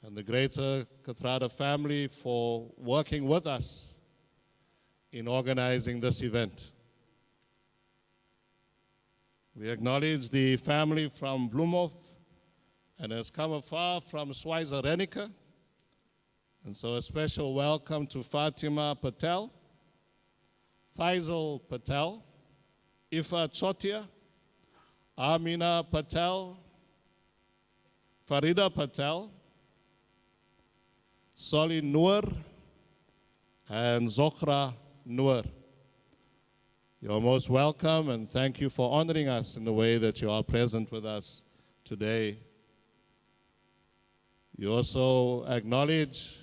and the greater Kathrada family for working with us in organizing this event. We acknowledge the family from Bloemhof and has come afar from Schweizer-Reneke. And so a special welcome to Fatima Patel, Faisal Patel, Ifa Chotia, Amina Patel, Farida Patel, Soli Noor, and Zohra Noor. You're most welcome, and thank you for honoring us in the way that you are present with us today. You also acknowledge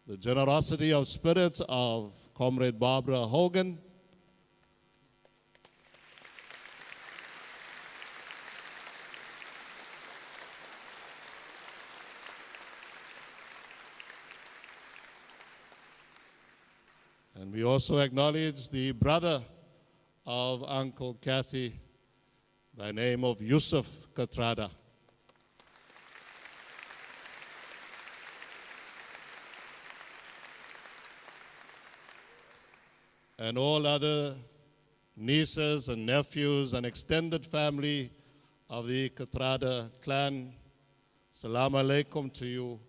the generosity of spirit of Comrade Barbara Hogan, and we also acknowledge the brother of Uncle Kathy by name of Yusuf Kathrada. And all other nieces and nephews and extended family of the Kathrada clan, Salam alaikum to you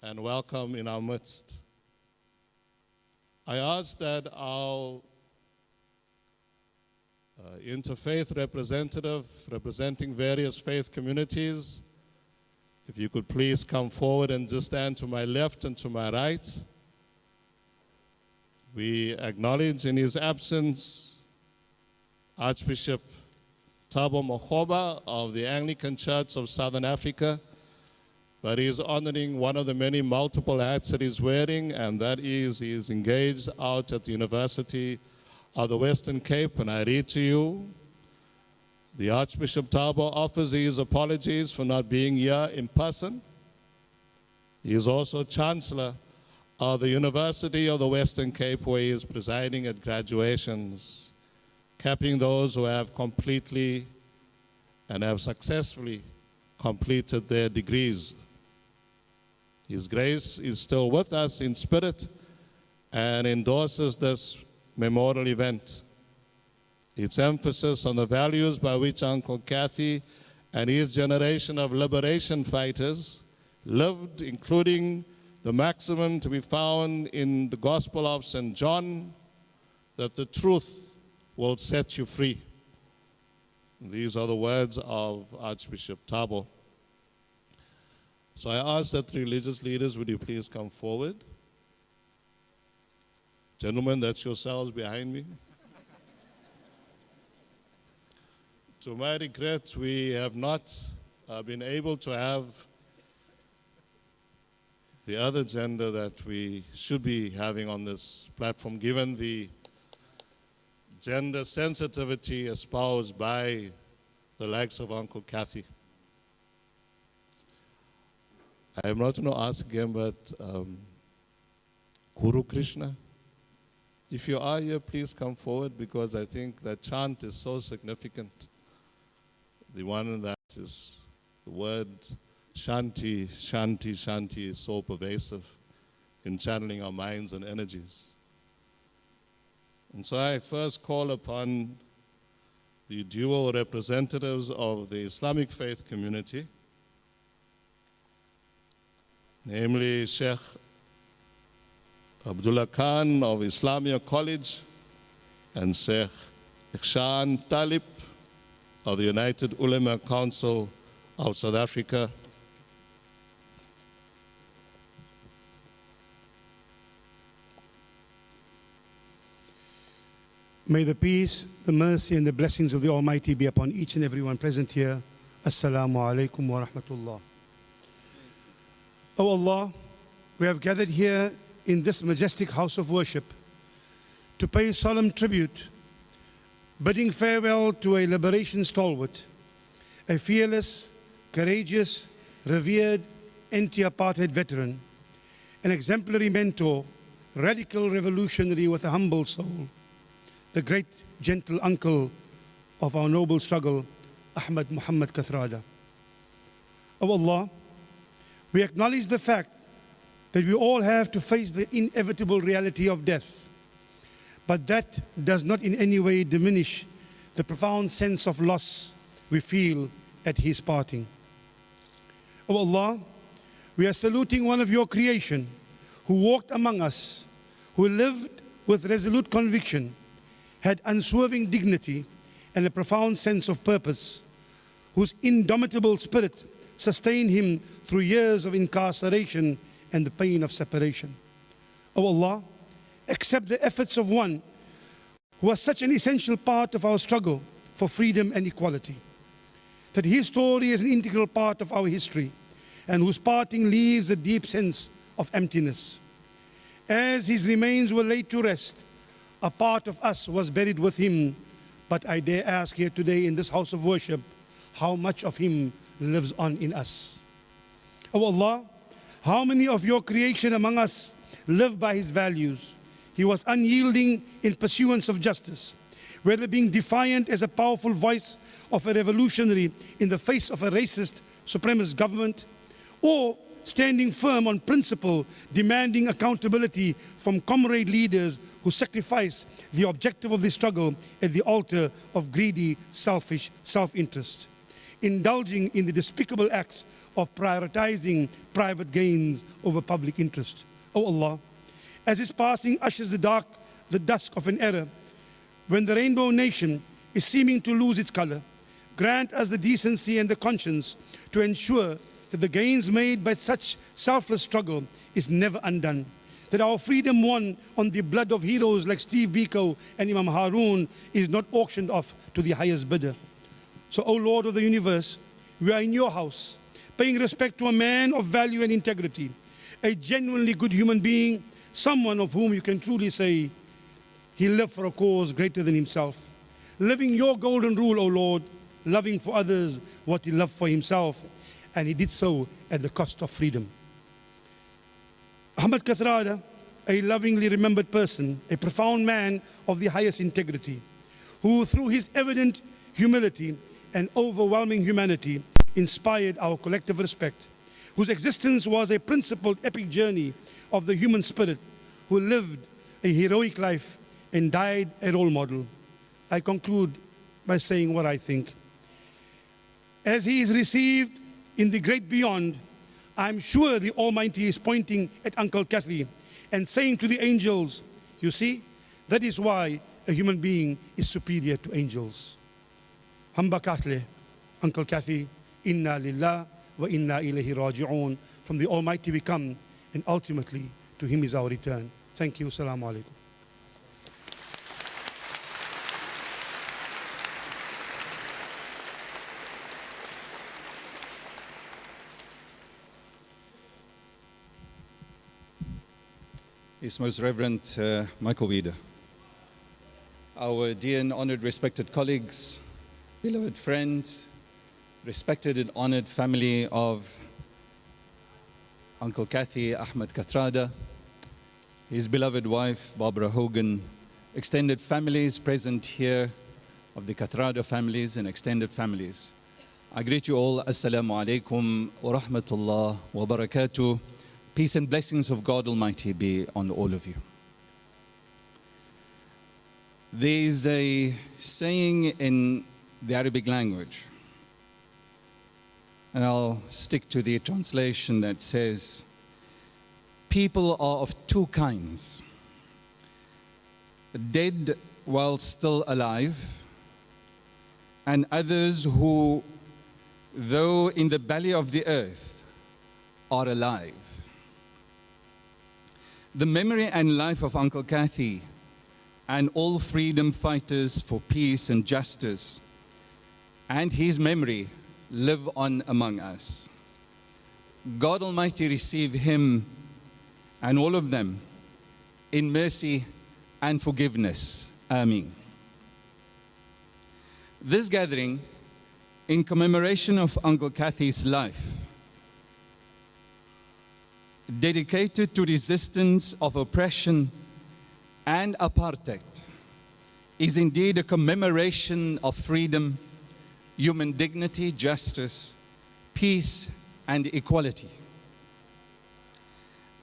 and welcome in our midst. I ask that our interfaith representative representing various faith communities, if you could please come forward and just stand to my left and to my right. We acknowledge in his absence Archbishop Thabo Makgoba of the Anglican Church of Southern Africa, but he is honoring one of the many multiple hats that he's wearing, and that is he is engaged out at the University of the Western Cape. And I read to you, the Archbishop Thabo offers his apologies for not being here in person. He is also Chancellor of the University of the Western Cape, where he is presiding at graduations, capping those who have completely and have successfully completed their degrees. His Grace is still with us in spirit and endorses this memorial event. Its emphasis on the values by which Uncle Kathy and his generation of liberation fighters lived, including the maximum to be found in the Gospel of St. John, that the truth will set you free. These are the words of Archbishop Thabo. So I ask that the religious leaders, would you please come forward? Gentlemen, that's yourselves behind me. To my regret, we have not been able to have the other gender that we should be having on this platform, given the gender sensitivity espoused by the likes of Uncle Kathy. I am not going to ask again, but Guru Krishna, if you are here, please come forward, because I think that chant is so significant. The one that is the word Shanti, Shanti, Shanti is so pervasive in channeling our minds and energies. And so I first call upon the dual representatives of the Islamic faith community, namely Sheikh Abdullah Khan of Islamia College and Sheikh Ikhshan Talib of the United Ulama Council of South Africa. May the peace, the mercy, and the blessings of the Almighty be upon each and everyone present here. Assalamu alaikum wa rahmatullah. O Allah, we have gathered here in this majestic house of worship to pay solemn tribute, bidding farewell to a liberation stalwart, a fearless, courageous, revered, anti-apartheid veteran, an exemplary mentor, radical revolutionary with a humble soul, the great gentle uncle of our noble struggle, Ahmed Kathrada. O Allah, We acknowledge the fact that we all have to face the inevitable reality of death, but that does not in any way diminish the profound sense of loss we feel at his parting. O Allah, we are saluting one of your creation who walked among us, who lived with resolute conviction, had unswerving dignity and a profound sense of purpose, whose indomitable spirit sustained him through years of incarceration and the pain of separation. O Allah, accept the efforts of one who was such an essential part of our struggle for freedom and equality, that his story is an integral part of our history and whose parting leaves a deep sense of emptiness. As his remains were laid to rest, a part of us was buried with him, but I dare ask here today in this house of worship, how much of him lives on in us? O Allah, how many of your creation among us live by his values? He was unyielding in pursuance of justice, whether being defiant as a powerful voice of a revolutionary in the face of a racist supremacist government, or standing firm on principle, demanding accountability from comrade leaders who sacrifice the objective of the struggle at the altar of greedy, selfish self-interest, indulging in the despicable acts of prioritizing private gains over public interest. O Allah, as his passing ushers the dusk of an era when the rainbow nation is seeming to lose its color, grant us the decency and the conscience to ensure that the gains made by such selfless struggle is never undone, that our freedom won on the blood of heroes like Steve Biko and Imam Harun is not auctioned off to the highest bidder. So, O Lord of the universe, we are in your house, paying respect to a man of value and integrity, a genuinely good human being, someone of whom you can truly say he lived for a cause greater than himself, living your golden rule, O Lord, loving for others what he loved for himself, and he did so at the cost of freedom. Ahmed Kathrada, a lovingly remembered person, a profound man of the highest integrity, who through his evident humility and overwhelming humanity inspired our collective respect, whose existence was a principled epic journey of the human spirit, who lived a heroic life and died a role model. I conclude by saying what I think. As he is received in the great beyond, I'm sure the Almighty is pointing at Uncle Kathy and saying to the angels, you see, that is why a human being is superior to angels. Hamba Kahle, Uncle Kathy, Inna Lillah wa Inna Ilayhi Raji'un. From the Almighty we come, and ultimately to him is our return. Thank you. Assalamu alaikum. His Most Reverend Michael Wieder, our dear and honored respected colleagues, beloved friends, respected and honored family of Uncle Kathy, Ahmed Kathrada, his beloved wife, Barbara Hogan, extended families present here of the Kathrada families and extended families. I greet you all, Assalamu alaikum wa rahmatullah wa barakatuh. Peace and blessings of God Almighty be on all of you. There's a saying in the Arabic language, and I'll stick to the translation that says, people are of two kinds, dead while still alive, and others who, though in the belly of the earth, are alive. The memory and life of Uncle Kathy and all freedom fighters for peace and justice and his memory live on among us. God Almighty receive him and all of them in mercy and forgiveness. Ameen. This gathering in commemoration of Uncle Kathy's life, dedicated to resistance of oppression and apartheid, is indeed a commemoration of freedom, human dignity, justice, peace, and equality.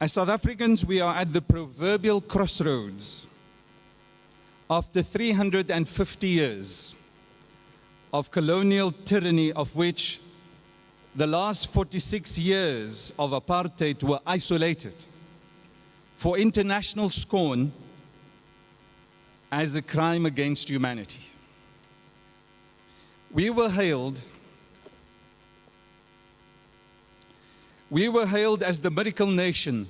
As South Africans, we are at the proverbial crossroads. After 350 years of colonial tyranny, of which the last 46 years of apartheid were isolated for international scorn as a crime against humanity. We were hailed as the miracle nation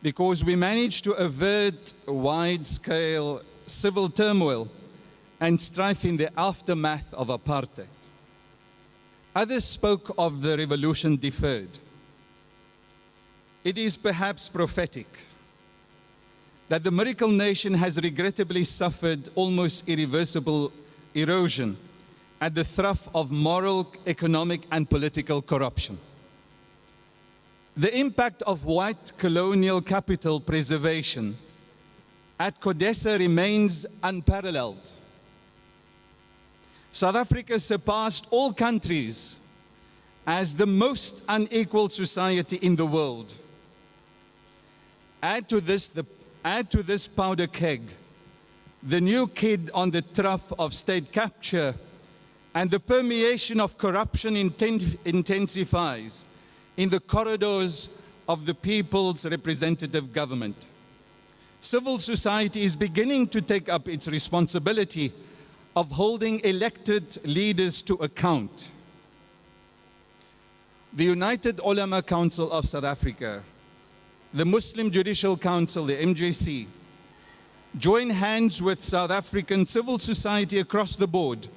because we managed to avert wide-scale civil turmoil and strife in the aftermath of apartheid. Others spoke of the revolution deferred. It is perhaps prophetic that the miracle nation has regrettably suffered almost irreversible erosion at the through of moral, economic, and political corruption. The impact of white colonial capital preservation at CODESA remains unparalleled. South Africa surpassed all countries as the most unequal society in the world. Add to this powder keg the new kid on the trough of state capture, and the permeation of corruption intensifies in the corridors of the people's representative government. Civil society is beginning to take up its responsibility of holding elected leaders to account. The United Ulama Council of South Africa, the Muslim Judicial Council, the MJC, join hands with South African civil society across the board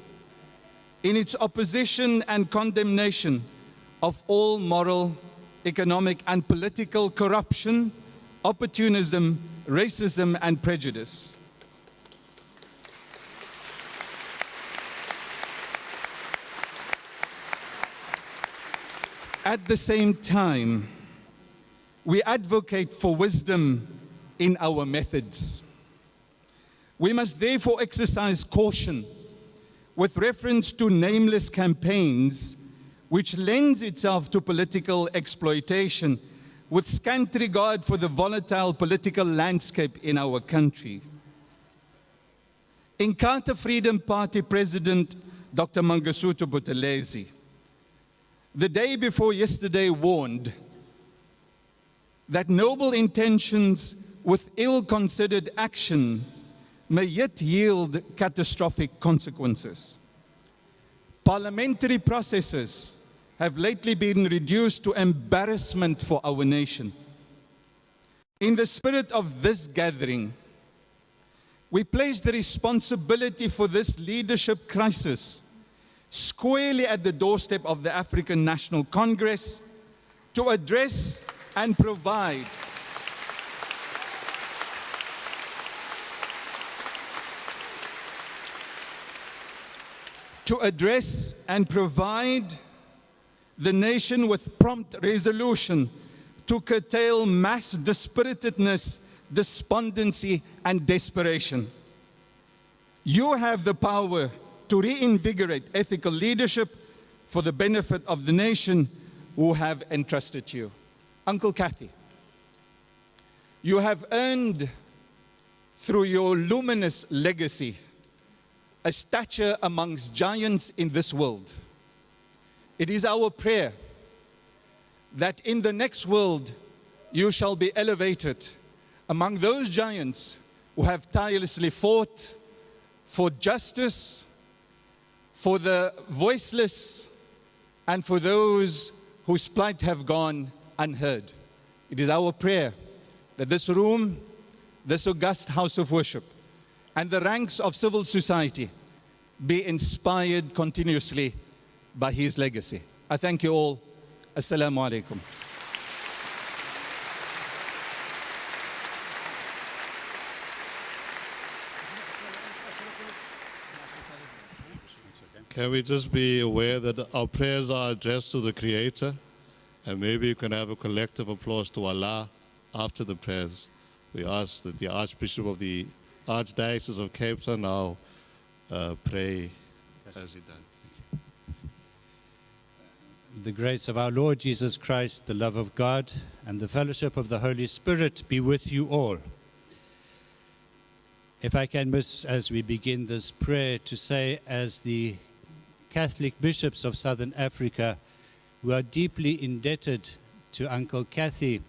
in its opposition and condemnation of all moral, economic, and political corruption, opportunism, racism, and prejudice. At the same time, we advocate for wisdom in our methods. We must therefore exercise caution with reference to nameless campaigns which lends itself to political exploitation with scant regard for the volatile political landscape in our country. Inkatha Freedom Party President Dr. Mangosuthu Buthelezi, the day before yesterday, warned that noble intentions with ill-considered action may yet yield catastrophic consequences. Parliamentary processes have lately been reduced to embarrassment for our nation. In the spirit of this gathering, we place the responsibility for this leadership crisis squarely at the doorstep of the African National Congress to address and provide the nation with prompt resolution to curtail mass dispiritedness, despondency, and desperation. You have the power to reinvigorate ethical leadership for the benefit of the nation who have entrusted you. Uncle Kathy, you have earned through your luminous legacy a stature amongst giants in this world. It is our prayer that in the next world you shall be elevated among those giants who have tirelessly fought for justice, for the voiceless, and for those whose plight have gone unheard. It is our prayer that this room, this august house of worship, and the ranks of civil society be inspired continuously by his legacy. I thank you all. Assalamu alaikum. Can we just be aware that our prayers are addressed to the Creator, and maybe you can have a collective applause to Allah after the prayers. We ask that the Archbishop of the Archdiocese of Cape Town now pray as he does. The grace of our Lord Jesus Christ, the love of God, and the fellowship of the Holy Spirit be with you all. If I can, as we begin this prayer, to say, as the Catholic bishops of Southern Africa, we are deeply indebted to Uncle Kathy,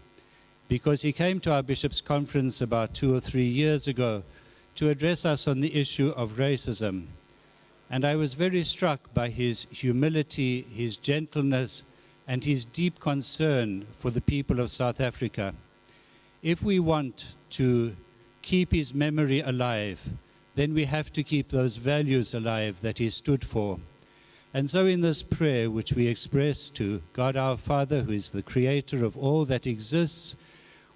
because he came to our bishops' conference about 2 or 3 years ago to address us on the issue of racism. And I was very struck by his humility, his gentleness, and his deep concern for the people of South Africa. If we want to keep his memory alive, then we have to keep those values alive that he stood for. And so in this prayer, which we express to God our Father, who is the creator of all that exists,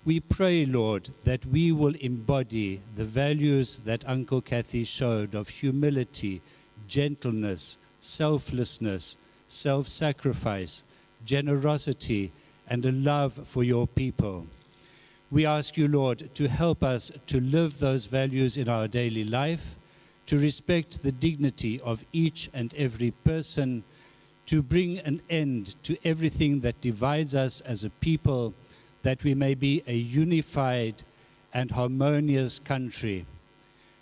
we pray, Lord, that we will embody the values that Uncle Kathy showed of humility, gentleness, selflessness, self-sacrifice, generosity, and a love for your people. We ask you, Lord, to help us to live those values in our daily life, to respect the dignity of each and every person, to bring an end to everything that divides us as a people, that we may be a unified and harmonious country.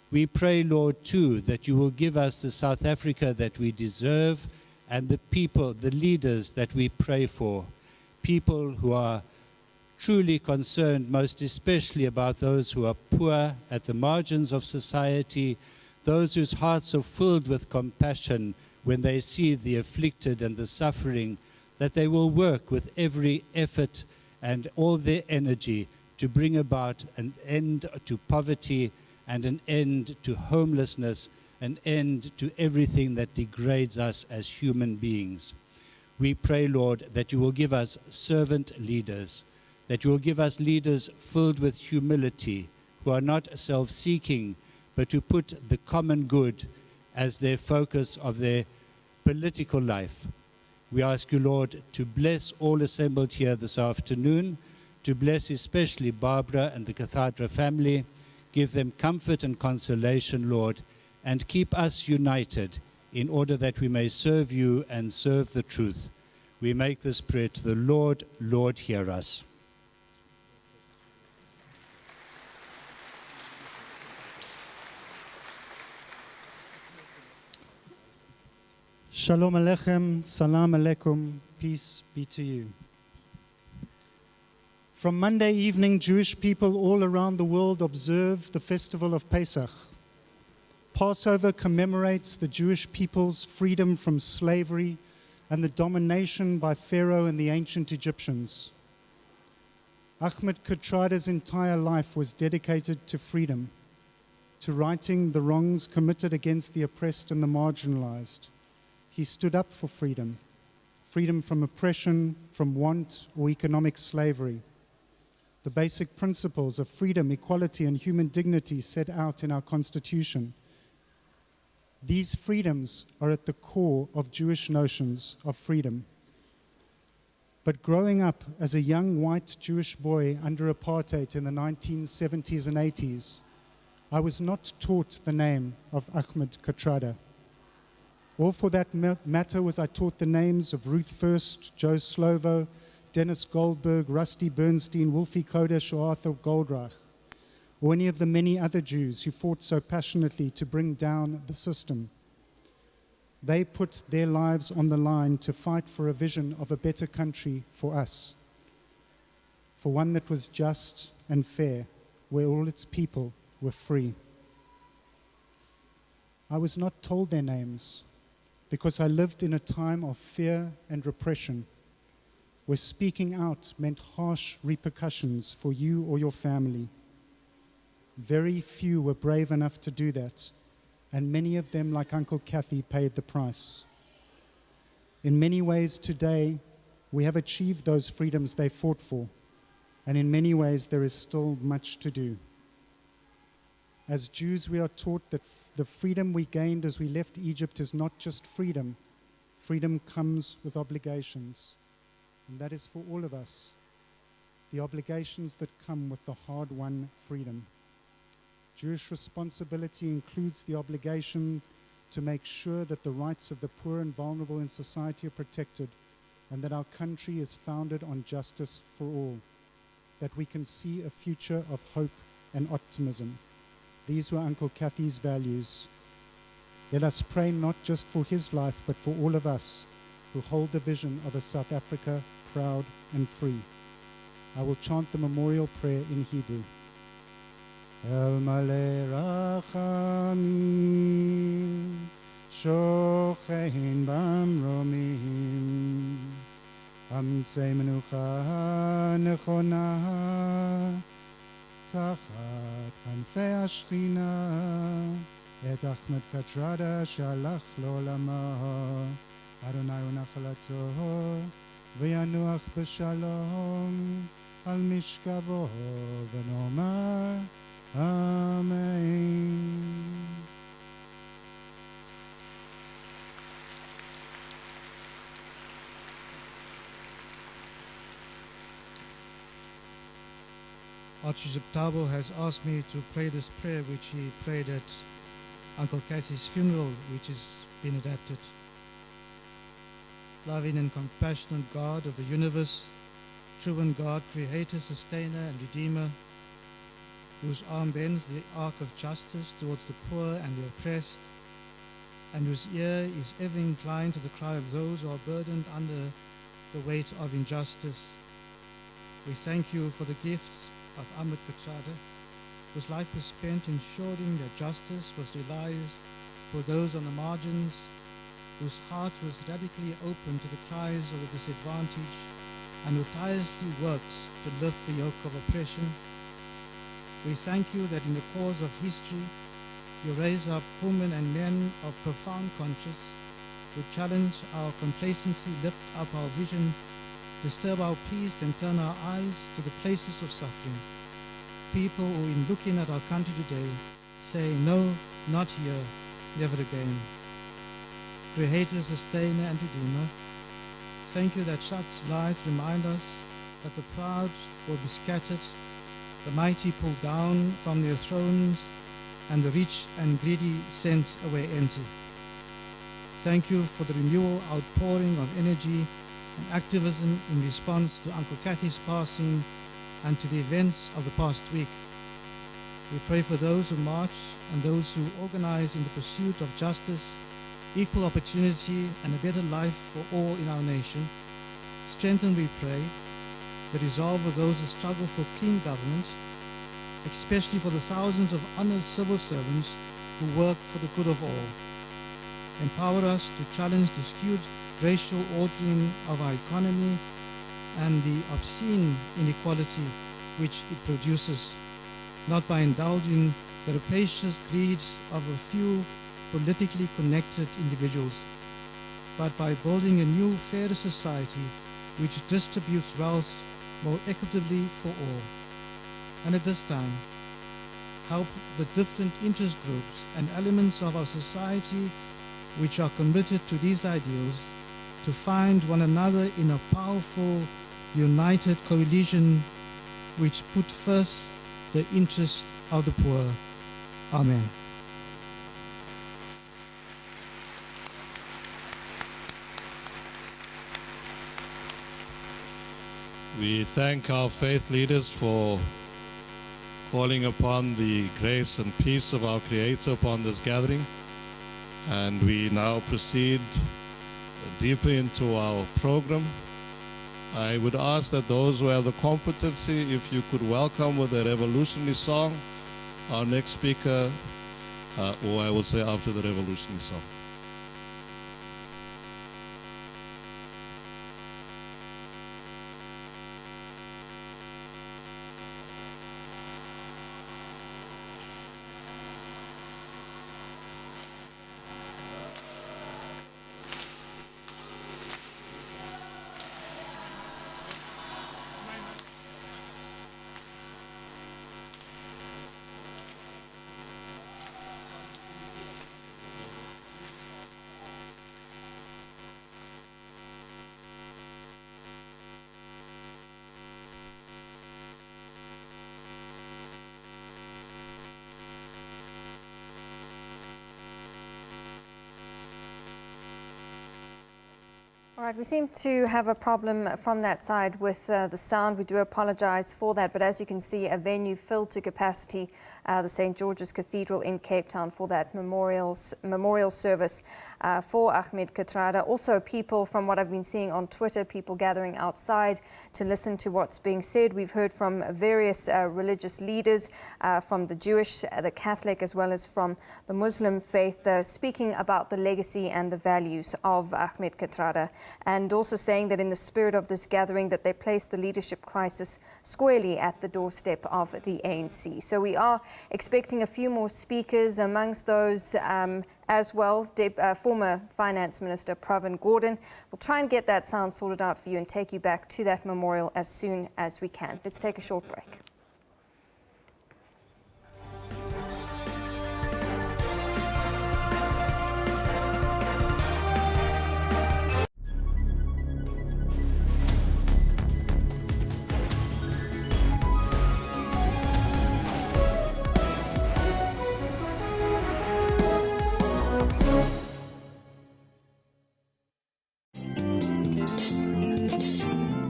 We pray, Lord, too, that you will give us the South Africa that we deserve, and the people, the leaders that we pray for, people who are truly concerned, most especially about those who are poor at the margins of society, those whose hearts are filled with compassion when they see the afflicted and the suffering, that they will work with every effort and all their energy to bring about an end to poverty and an end to homelessness, an end to everything that degrades us as human beings. We pray, Lord, that you will give us servant leaders, that you will give us leaders filled with humility, who are not self-seeking, but who put the common good as their focus of their political life. We ask you, Lord, to bless all assembled here this afternoon, to bless especially Barbara and the Kathrada family. Give them comfort and consolation, Lord, and keep us united in order that we may serve you and serve the truth. We make this prayer to the Lord. Lord, hear us. Shalom Aleichem, Salam Aleikum, peace be to you. From Monday evening, Jewish people all around the world observe the festival of Pesach. Passover commemorates the Jewish people's freedom from slavery and the domination by Pharaoh and the ancient Egyptians. Ahmed Kathrada's entire life was dedicated to freedom, to righting the wrongs committed against the oppressed and the marginalized. He stood up for freedom, freedom from oppression, from want or economic slavery. The basic principles of freedom, equality, and human dignity set out in our Constitution. These freedoms are at the core of Jewish notions of freedom. But growing up as a young white Jewish boy under apartheid in the 1970s and 80s, I was not taught the name of Ahmed Kathrada. Or for that matter was I taught the names of Ruth First, Joe Slovo, Dennis Goldberg, Rusty Bernstein, Wolfie Kodesh, or Arthur Goldreich, or any of the many other Jews who fought so passionately to bring down the system. They put their lives on the line to fight for a vision of a better country for us, for one that was just and fair, where all its people were free. I was not told their names because I lived in a time of fear and repression, where speaking out meant harsh repercussions for you or your family. Very few were brave enough to do that, and many of them, like Uncle Kathy, paid the price. In many ways today, we have achieved those freedoms they fought for, and in many ways there is still much to do. As Jews, we are taught that the freedom we gained as we left Egypt is not just freedom. Freedom comes with obligations. And that is for all of us, the obligations that come with the hard-won freedom. Jewish responsibility includes the obligation to make sure that the rights of the poor and vulnerable in society are protected, and that our country is founded on justice for all, that we can see a future of hope and optimism. These were Uncle Kathy's values. Let us pray not just for his life, but for all of us who hold the vision of a South Africa proud and free. I will chant the memorial prayer in Hebrew. El Malay Rachamim, Shochein Bamromim, Amitsei Menucha Nechona, Tachat Kanfei Ashchina, Et Ahmed Kathrada Shalach L'Olama, Adonai Unachalato, V'yanuach B'Shalom, Al Mishkavo V'nomar, Amen. Archbishop Thabo has asked me to pray this prayer which he prayed at Uncle Kathy's funeral, which has been adapted. Loving and compassionate God of the universe, true and God, creator, sustainer and redeemer, whose arm bends the arc of justice towards the poor and the oppressed, and whose ear is ever inclined to the cry of those who are burdened under the weight of injustice. We thank you for the gifts of Ahmed Kathrada, whose life was spent ensuring that justice was realized for those on the margins, whose heart was radically open to the cries of the disadvantaged, and who tirelessly worked to lift the yoke of oppression. We thank you that in the course of history, you raise up women and men of profound conscience who challenge our complacency, lift up our vision, disturb our peace, and turn our eyes to the places of suffering. People who, in looking at our country today, say, no, not here, never again. Creator, sustainer, and redeemer, thank you that such lives remind us that the proud will be scattered, the mighty pulled down from their thrones, and the rich and greedy sent away empty. Thank you for the renewal outpouring of energy and activism in response to Uncle Kathy's passing and to the events of the past week. We pray for those who march and those who organize in the pursuit of justice, equal opportunity, and a better life for all in our nation. Strengthen, we pray, the resolve of those who struggle for clean government, especially for the thousands of honored civil servants who work for the good of all. Empower us to challenge the skewed racial ordering of our economy and the obscene inequality which it produces, not by indulging the rapacious greed of a few politically connected individuals, but by building a new, fairer society which distributes wealth more equitably for all. And at this time, help the different interest groups and elements of our society which are committed to these ideals to find one another in a powerful, united coalition which put first the interests of the poor. Amen. We thank our faith leaders for calling upon the grace and peace of our Creator upon this gathering. And we now proceed deeper into our program. I would ask that those who have the competency, if you could welcome with a revolutionary song our next speaker, or I would say after the revolutionary song. Right, we seem to have a problem from that side with the sound. We do apologize for that, but as you can see, a venue filled to capacity, the St.Georges Cathedral in Cape Town for that memorial service for Ahmed Kathrada. Also people, from what I've been seeing on Twitter, people gathering outside to listen to what's being said. We've heard from various religious leaders, from the Jewish, the Catholic, as well as from the Muslim faith, speaking about the legacy and the values of Ahmed Kathrada, and also saying that in the spirit of this gathering that they placed the leadership crisis squarely at the doorstep of the ANC. So we are expecting a few more speakers, amongst those as well, former Finance Minister Pravin Gordhan. We'll try and get that sound sorted out for you and take you back to that memorial as soon as we can. Let's take a short break.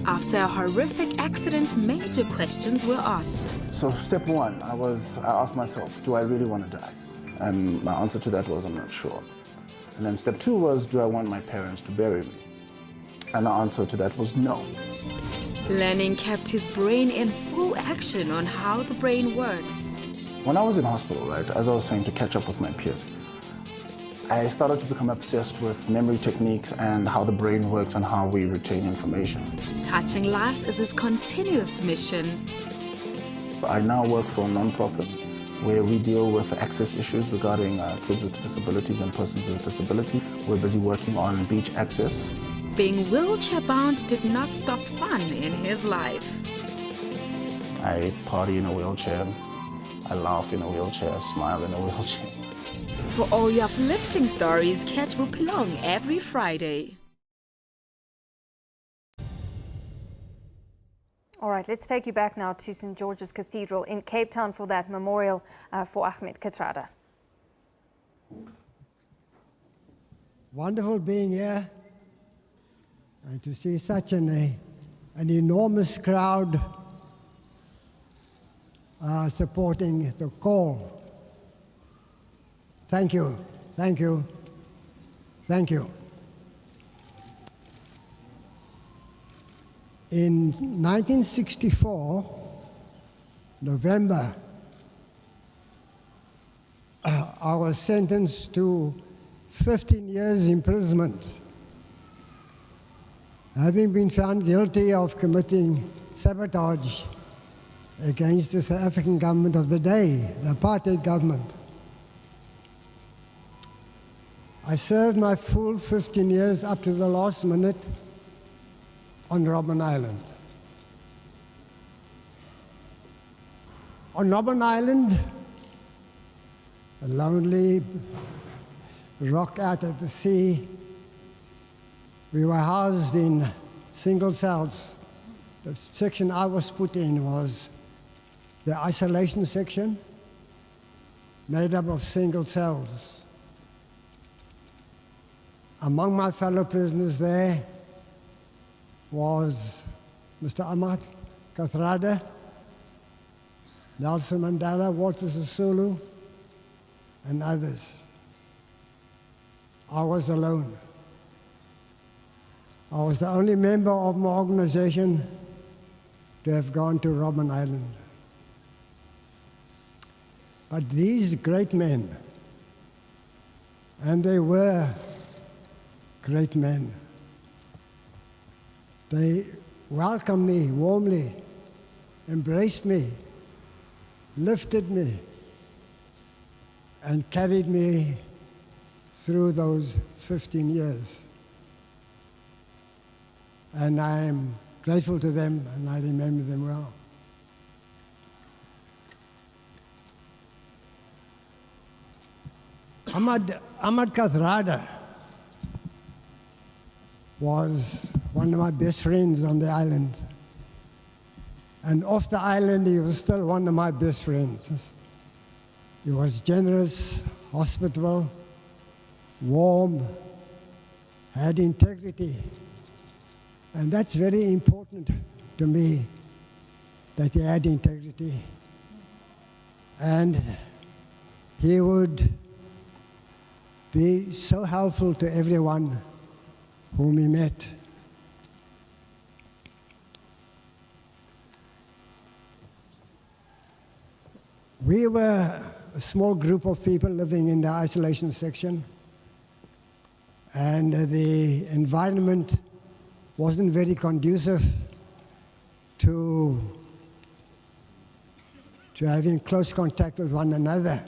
After a horrific accident, major questions were asked. So step one, I asked myself, do I really want to die? And my answer to that was, I'm not sure. And then step two was, do I want my parents to bury me? And the answer to that was no. Learning kept his brain in full action on how the brain works. When I was in hospital, right, as I was saying, to catch up with my peers, I started to become obsessed with memory techniques and how the brain works and how we retain information. Touching lives is his continuous mission. I now work for a non-profit where we deal with access issues regarding kids with disabilities and persons with disability. We're busy working on beach access. Being wheelchair-bound did not stop fun in his life. I party in a wheelchair, I laugh in a wheelchair, I smile in a wheelchair. For all your uplifting stories, catch Bupilong every Friday. All right, let's take you back now to St. George's Cathedral in Cape Town for that memorial for Ahmed Kathrada. Wonderful being here and to see such an enormous crowd supporting the call. Thank you, thank you, thank you. In 1964, November, I was sentenced to 15 years imprisonment, having been found guilty of committing sabotage against the South African government of the day, the apartheid government. I served my full 15 years up to the last minute on Robben Island. On Robben Island, a lonely rock out at the sea, we were housed in single cells. The section I was put in was the isolation section, made up of single cells. Among my fellow prisoners there was Mr. Ahmed Kathrada, Nelson Mandela, Walter Sisulu, and others. I was alone. I was the only member of my organization to have gone to Robben Island. But these great men, and they were great men, they welcomed me warmly, embraced me, lifted me, and carried me through those 15 years. And I am grateful to them, and I remember them well. Ahmed Kathrada was one of my best friends on the island. And off the island, he was still one of my best friends. He was generous, hospitable, warm, had integrity, And that's very important to me, that he had integrity. And he would be so helpful to everyone whom he met. We were a small group of people living in the isolation section, and the environment wasn't very conducive to having close contact with one another.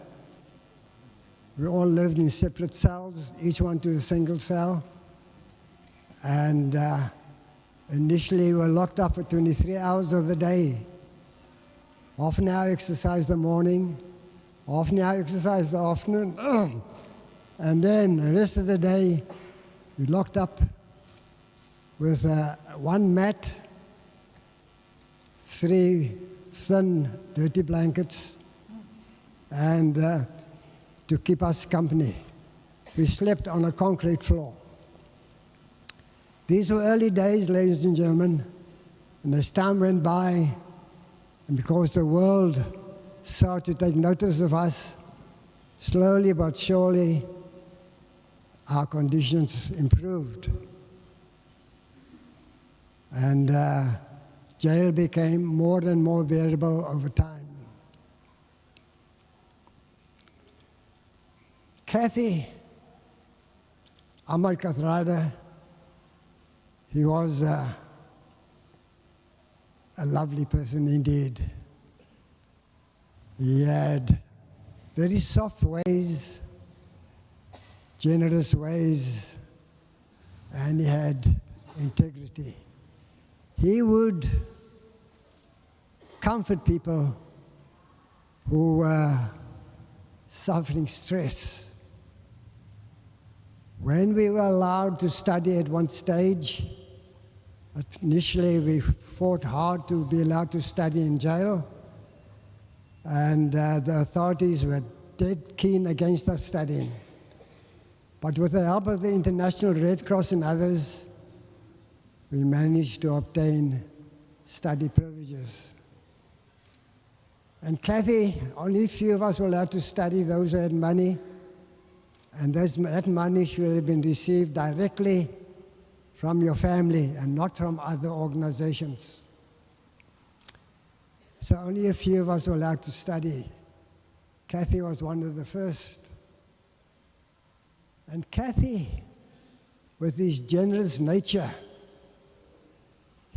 We all lived in separate cells, each one to a single cell. And initially we were locked up for 23 hours of the day. Half an hour exercise in the morning, half an hour exercise in the afternoon, and then the rest of the day we locked up with one mat, 3 thin, dirty blankets, and to keep us company. We slept on a concrete floor. These were early days, ladies and gentlemen, and as time went by, and because the world started to take notice of us, slowly but surely, our conditions improved. And jail became more and more bearable over time. Kathy, Ahmed Kathrada, he was a lovely person indeed. He had very soft ways, generous ways, and he had integrity. He would comfort people who were suffering stress. When we were allowed to study at one stage, initially we fought hard to be allowed to study in jail, and the authorities were dead keen against us studying. But with the help of the International Red Cross and others, we managed to obtain study privileges. And Kathy, only a few of us were allowed to study, those who had money, and that money should have been received directly from your family and not from other organizations. So only a few of us were allowed to study. Kathy was one of the first. And Kathy, with his generous nature,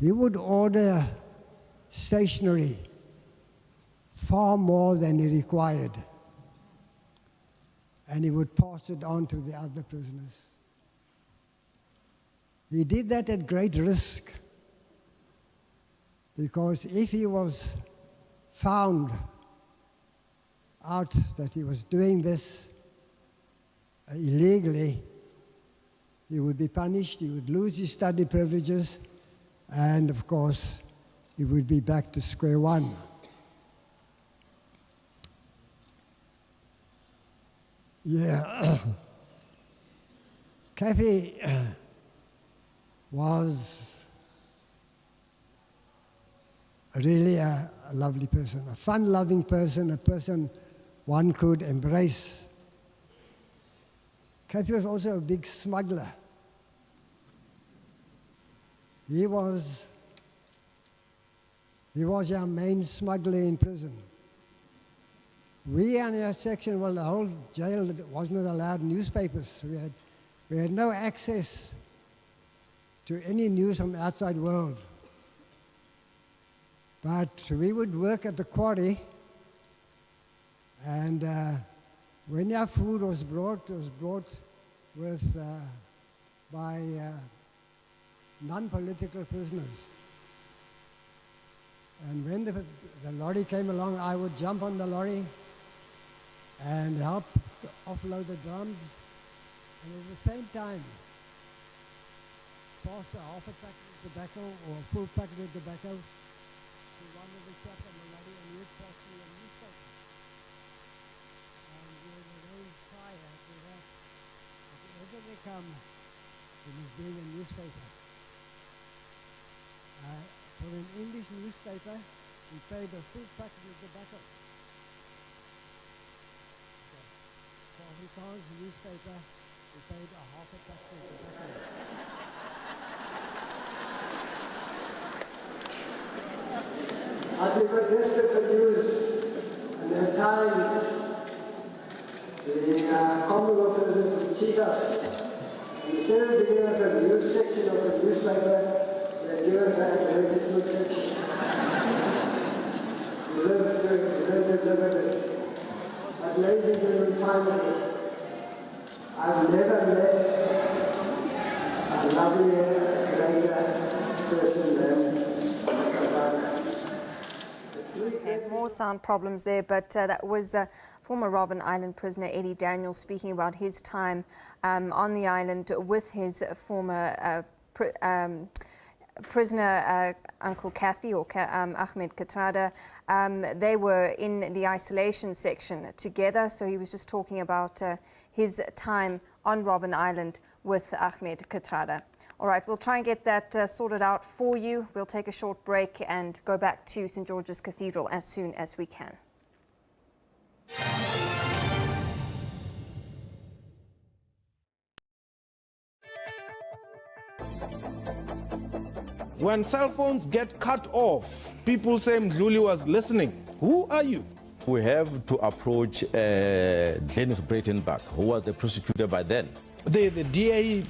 he would order stationery far more than he required, and he would pass it on to the other prisoners. He did that at great risk, because if he was found out that he was doing this illegally, he would be punished, he would lose his study privileges, and of course, he would be back to square one. Yeah. Kathy was really a lovely person, a fun-loving person, a person one could embrace. Kathy was also a big smuggler. He was our main smuggler in prison. We in our section, well, the whole jail wasn't allowed newspapers. We had no access to any news from the outside world. But we would work at the quarry, and when our food was brought, it was brought by non-political prisoners. And when the lorry came along, I would jump on the lorry and help to offload the drums, and at the same time pass a half a packet of tobacco or a full packet of tobacco to one of the chaps on the lorry, and he would pass me a newspaper. And we would arrange fire after that. Whenever they come, we must bring a newspaper. For an English newspaper, we paid a full packet of tobacco. For Afrikaans newspaper, we paid a half a packet of tobacco. I delivered newspaper news, and at times the Commonwealth Presidents of cheetahs. Instead of giving us a news section of the newspaper, they give us an advertisement section. We live to live with it. But ladies and gentlemen, finally, I've never met a lovelier, greater person than Kathrada. Okay, more sound problems there, but that was former Robben Island prisoner Eddie Daniel speaking about his time on the island with his former prisoner Uncle Kathy or Ahmed Kathrada. They were in the isolation section together, so he was just talking about his time on Robben Island with Ahmed Kathrada. All right, we'll try and get that sorted out for you. We'll take a short break and go back to St. George's Cathedral as soon as we can. When cell phones get cut off, people say Mdluli was listening. Who are you? We have to approach Dennis Breitenbach, who was the prosecutor by then. The DA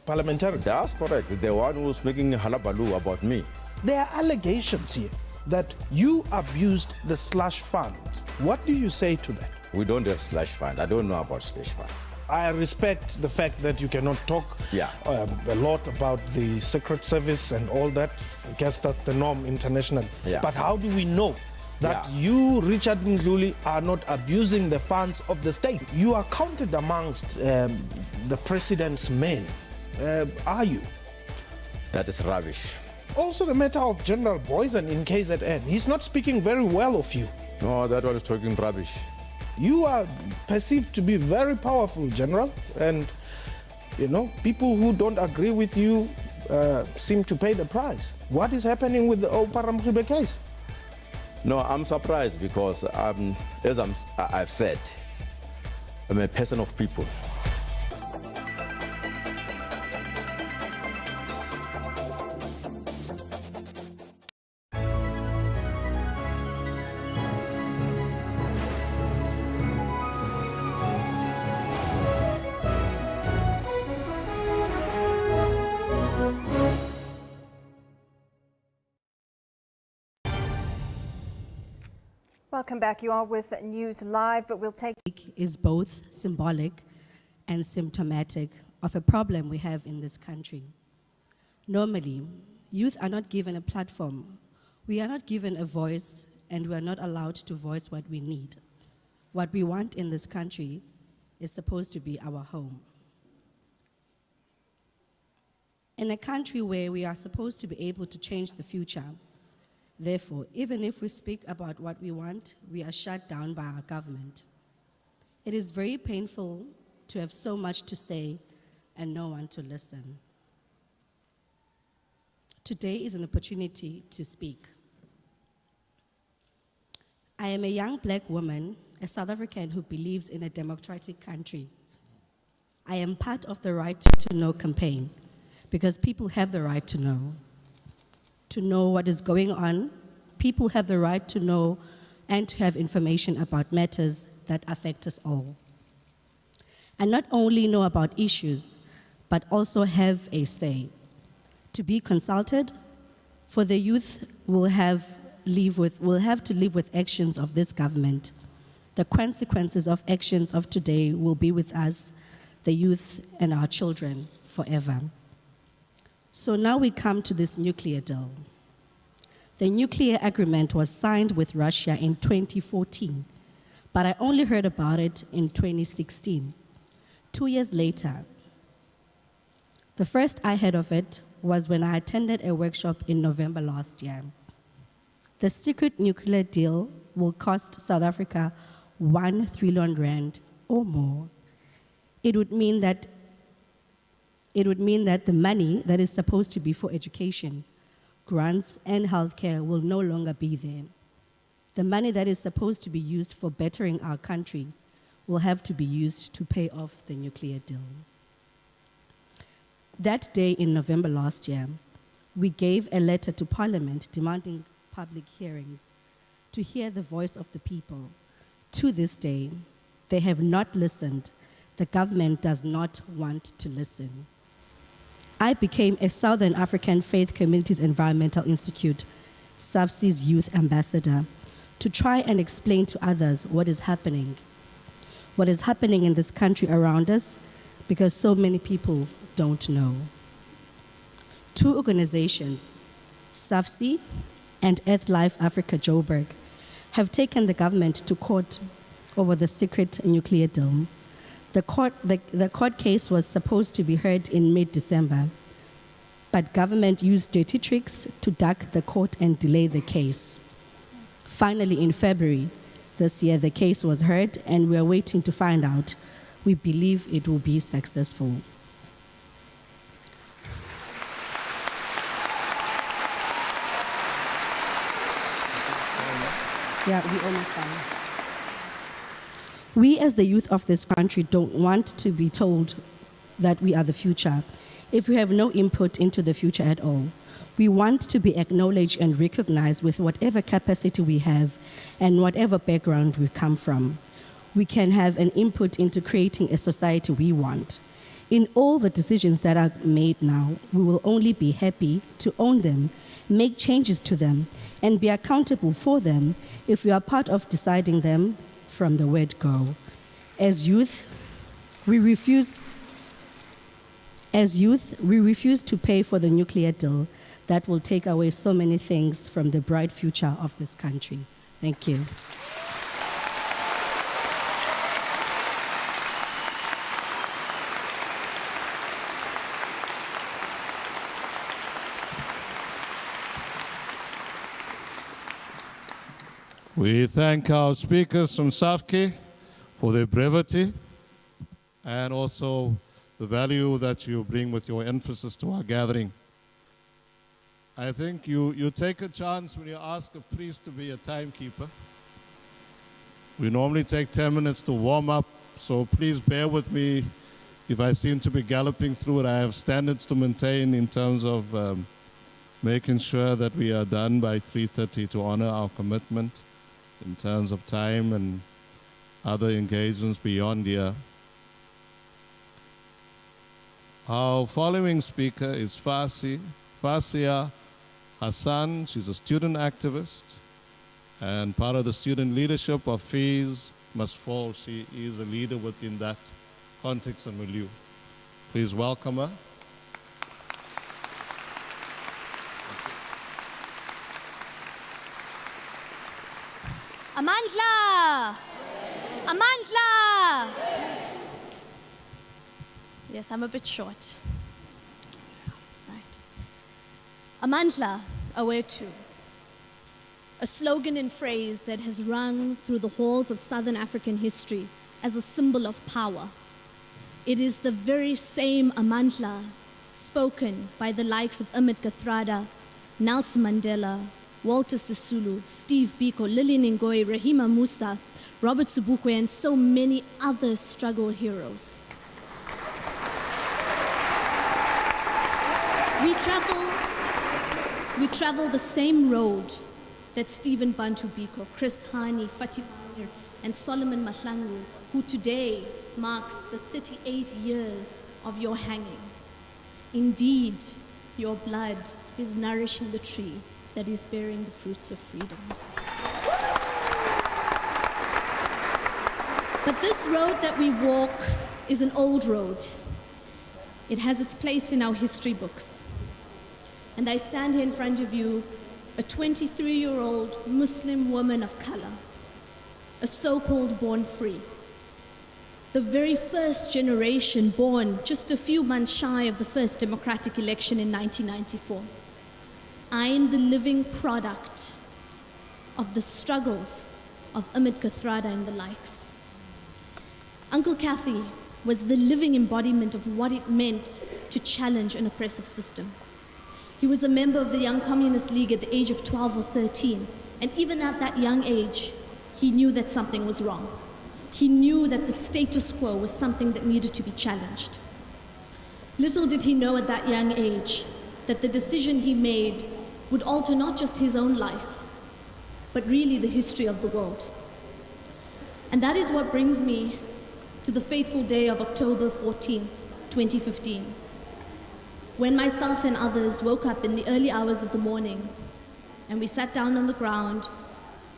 parliamentarian. That's correct. The one who was making halabaloo about me. There are allegations here that you abused the slush fund. What do you say to that? We don't have slush fund. I don't know about slush fund. I respect the fact that you cannot talk a lot about the Secret Service and all that. I guess that's the norm internationally. Yeah. But how do we know that you, Richard Mdluli, are not abusing the funds of the state? You are counted amongst the president's men. Are you? That is rubbish. Also the matter of General Boysen in KZN. He's not speaking very well of you. No, that one is talking rubbish. You are perceived to be very powerful, General, and you know, people who don't agree with you seem to pay the price. What is happening with the Oparamkhibe case? No, I'm surprised because as I've said, I'm a person of people. Welcome back. You are with News Live. We'll take is both symbolic and symptomatic of a problem we have in this country. Normally, youth are not given a platform. We are not given a voice, and we are not allowed to voice what we need. What we want in this country is supposed to be our home. In a country where we are supposed to be able to change the future, therefore, even if we speak about what we want, we are shut down by our government. It is very painful to have so much to say and no one to listen. Today is an opportunity to speak. I am a young black woman, a South African who believes in a democratic country. I am part of the Right to Know campaign because people have the right to know what is going on. People have the right to know and to have information about matters that affect us all. And not only know about issues, but also have a say. To be consulted, for the youth will have to live with actions of this government. The consequences of actions of today will be with us, the youth and our children, forever. So now we come to this nuclear deal. The nuclear agreement was signed with Russia in 2014, but I only heard about it in 2016. 2 years later, the first I heard of it was when I attended a workshop in November last year. The secret nuclear deal will cost South Africa 1 trillion rand or more. It would mean that the money that is supposed to be for education grants, and healthcare will no longer be there. The money that is supposed to be used for bettering our country will have to be used to pay off the nuclear deal. That day in November last year, we gave a letter to Parliament demanding public hearings to hear the voice of the people. To this day, they have not listened. The government does not want to listen. I became a Southern African Faith Communities Environmental Institute, SABC's youth ambassador, to try and explain to others what is happening in this country around us, because so many people don't know. Two organizations, SABC and Earth Life Africa Joburg, have taken the government to court over the secret nuclear deal. The court case was supposed to be heard in mid-December, but government used dirty tricks to duck the court and delay the case. Finally, in February this year, the case was heard, and we are waiting to find out. We believe it will be successful. Yeah, we almost done. We as the youth of this country don't want to be told that we are the future if we have no input into the future at all. We want to be acknowledged and recognized with whatever capacity we have and whatever background we come from. We can have an input into creating a society we want. In all the decisions that are made now, we will only be happy to own them, make changes to them, and be accountable for them if we are part of deciding them from the word go. As youth, we refuse to pay for the nuclear deal that will take away so many things from the bright future of this country. Thank you. We thank our speakers from SAFCI for their brevity and also the value that you bring with your emphasis to our gathering. I think you take a chance when you ask a priest to be a timekeeper. We normally take 10 minutes to warm up, so please bear with me if I seem to be galloping through it. I have standards to maintain in terms of making sure that we are done by 3:30 to honor our commitment in terms of time and other engagements beyond here. Our following speaker is Fasia Hassan. She's a student activist and part of the student leadership of Fees Must Fall. She is a leader within that context and milieu. Please welcome her. Amandla! Amandla! Yes, I'm a bit short. Right. Amandla, awethu. A slogan and phrase that has rung through the halls of Southern African history as a symbol of power. It is the very same Amandla spoken by the likes of Ahmed Kathrada, Nelson Mandela, Walter Sisulu, Steve Biko, Lillian Ngoyi, Rahima Musa, Robert Sobukwe, and so many other struggle heroes. We travel the same road that Stephen Bantu Biko, Chris Hani, Fatih Mahir, and Solomon Mahlangu, who today marks the 38 years of your hanging. Indeed, your blood is nourishing the tree that is bearing the fruits of freedom. But this road that we walk is an old road. It has its place in our history books. And I stand here in front of you, a 23-year-old Muslim woman of color, a so-called born free. The very first generation born just a few months shy of the first democratic election in 1994. I am the living product of the struggles of Ahmed Kathrada and the likes. Uncle Kathy was the living embodiment of what it meant to challenge an oppressive system. He was a member of the Young Communist League at the age of 12 or 13. And even at that young age, he knew that something was wrong. He knew that the status quo was something that needed to be challenged. Little did he know at that young age that the decision he made would alter not just his own life, but really the history of the world. And that is what brings me to the fateful day of October 14th, 2015, when myself and others woke up in the early hours of the morning and we sat down on the ground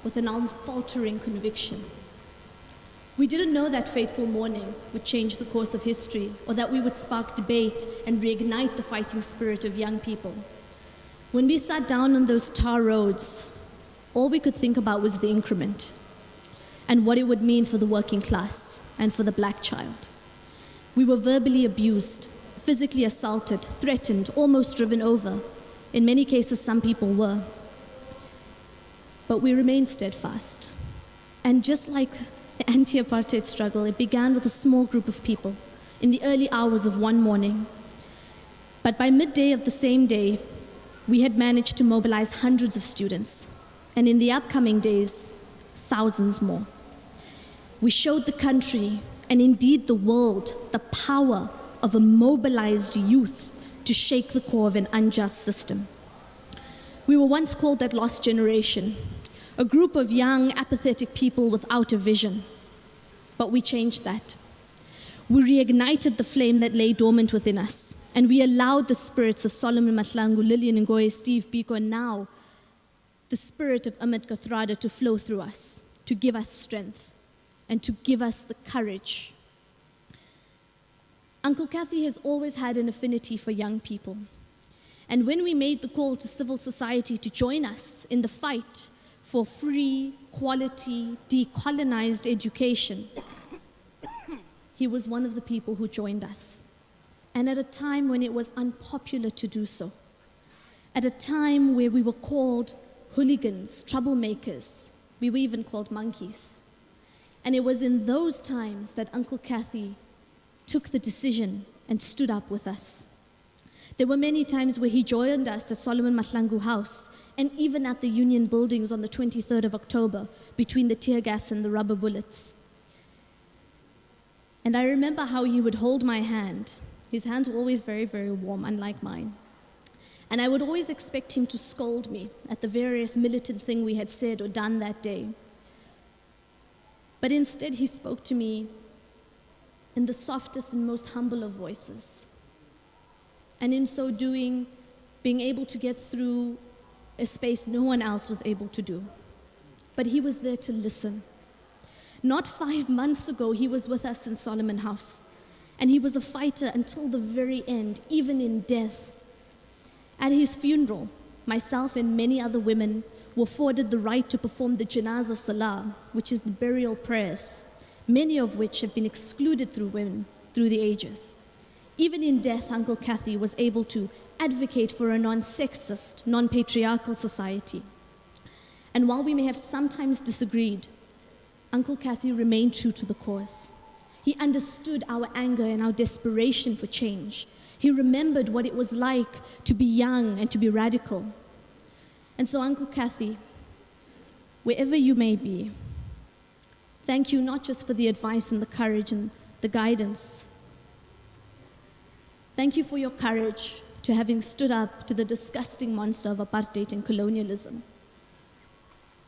with an unfaltering conviction. We didn't know that fateful morning would change the course of history, or that we would spark debate and reignite the fighting spirit of young people. When we sat down on those tar roads, all we could think about was the increment and what it would mean for the working class and for the black child. We were verbally abused, physically assaulted, threatened, almost driven over. In many cases, some people were. But we remained steadfast. And just like the anti-apartheid struggle, it began with a small group of people in the early hours of one morning. But by midday of the same day, we had managed to mobilize hundreds of students, and in the upcoming days, thousands more. We showed the country, and indeed the world, the power of a mobilized youth to shake the core of an unjust system. We were once called that lost generation, a group of young, apathetic people without a vision. But we changed that. We reignited the flame that lay dormant within us, and we allowed the spirits of Solomon Mahlangu, Lillian Ngoyi, Steve Biko, and now the spirit of Ahmed Kathrada to flow through us, to give us strength, and to give us the courage. Uncle Kathy has always had an affinity for young people. And when we made the call to civil society to join us in the fight for free, quality, decolonized education, he was one of the people who joined us. And at a time when it was unpopular to do so, at a time where we were called hooligans, troublemakers, we were even called monkeys. And it was in those times that Uncle Kathy took the decision and stood up with us. There were many times where he joined us at Solomon Mahlangu House, and even at the Union buildings on the 23rd of October, between the tear gas and the rubber bullets. And I remember how he would hold my hand. His hands were always very, very warm, unlike mine. And I would always expect him to scold me at the various militant things we had said or done that day. But instead, he spoke to me in the softest and most humble of voices. And in so doing, being able to get through a space no one else was able to do. But he was there to listen. Not 5 months ago, he was with us in Solomon House. And he was a fighter until the very end, even in death. At his funeral, myself and many other women were afforded the right to perform the Janaza Salah, which is the burial prayers, many of which have been excluded through women through the ages. Even in death, Uncle Kathy was able to advocate for a non-sexist, non-patriarchal society. And while we may have sometimes disagreed, Uncle Kathy remained true to the cause. He understood our anger and our desperation for change. He remembered what it was like to be young and to be radical. And so, Uncle Kathy, wherever you may be, thank you not just for the advice and the courage and the guidance. Thank you for your courage to having stood up to the disgusting monster of apartheid and colonialism,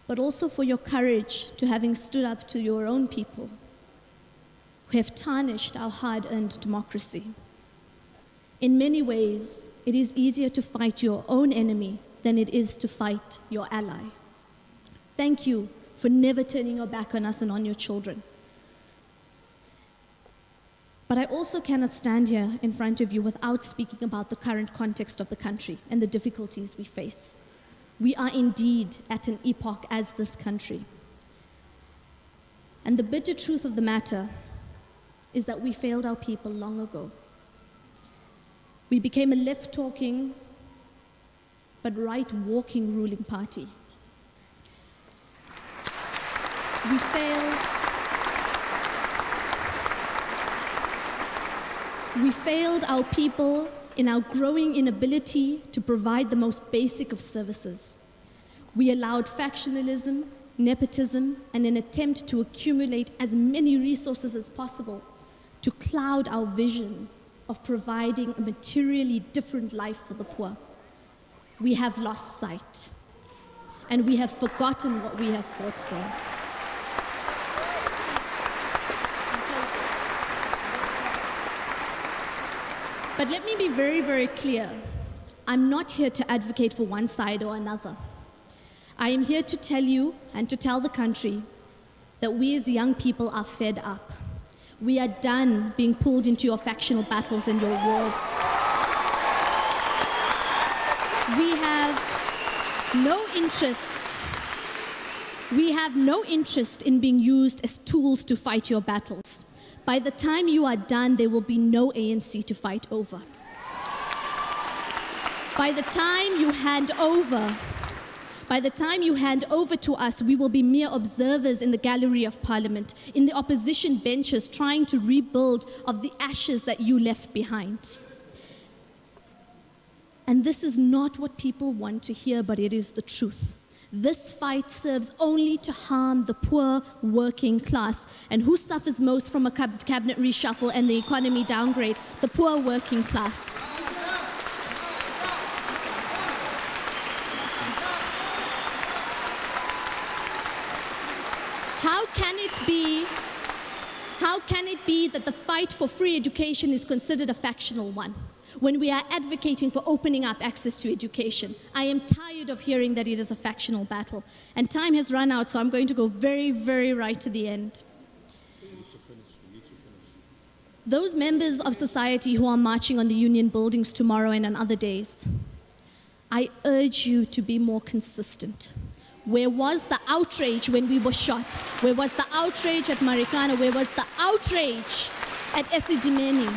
but also for your courage to having stood up to your own people who have tarnished our hard-earned democracy. In many ways, it is easier to fight your own enemy than it is to fight your ally. Thank you for never turning your back on us and on your children. But I also cannot stand here in front of you without speaking about the current context of the country and the difficulties we face. We are indeed at an epoch as this country. And the bitter truth of the matter is that we failed our people long ago. We became a left-talking but right-walking ruling party. We failed our people in our growing inability to provide the most basic of services. We allowed factionalism, nepotism, and an attempt to accumulate as many resources as possible to cloud our vision of providing a materially different life for the poor. We have lost sight, and we have forgotten what we have fought for. But let me be very, very clear. I'm not here to advocate for one side or another. I am here to tell you and to tell the country that we as young people are fed up. We are done being pulled into your factional battles and your wars. We have no interest in being used as tools to fight your battles. By the time you are done, there will be no ANC to fight over. By the time you hand over to us, we will be mere observers in the gallery of Parliament, in the opposition benches, trying to rebuild of the ashes that you left behind. And this is not what people want to hear, but it is the truth. This fight serves only to harm the poor working class. And who suffers most from a cabinet reshuffle and the economy downgrade? The poor working class. How can it be that the fight for free education is considered a factional one, when we are advocating for opening up access to education? I am tired of hearing that it is a factional battle. And time has run out, so I'm going to go very, very right to the end. Those members of society who are marching on the union buildings tomorrow and on other days, I urge you to be more consistent. Where was the outrage when we were shot? Where was the outrage at Marikana? Where was the outrage at Esidimeni?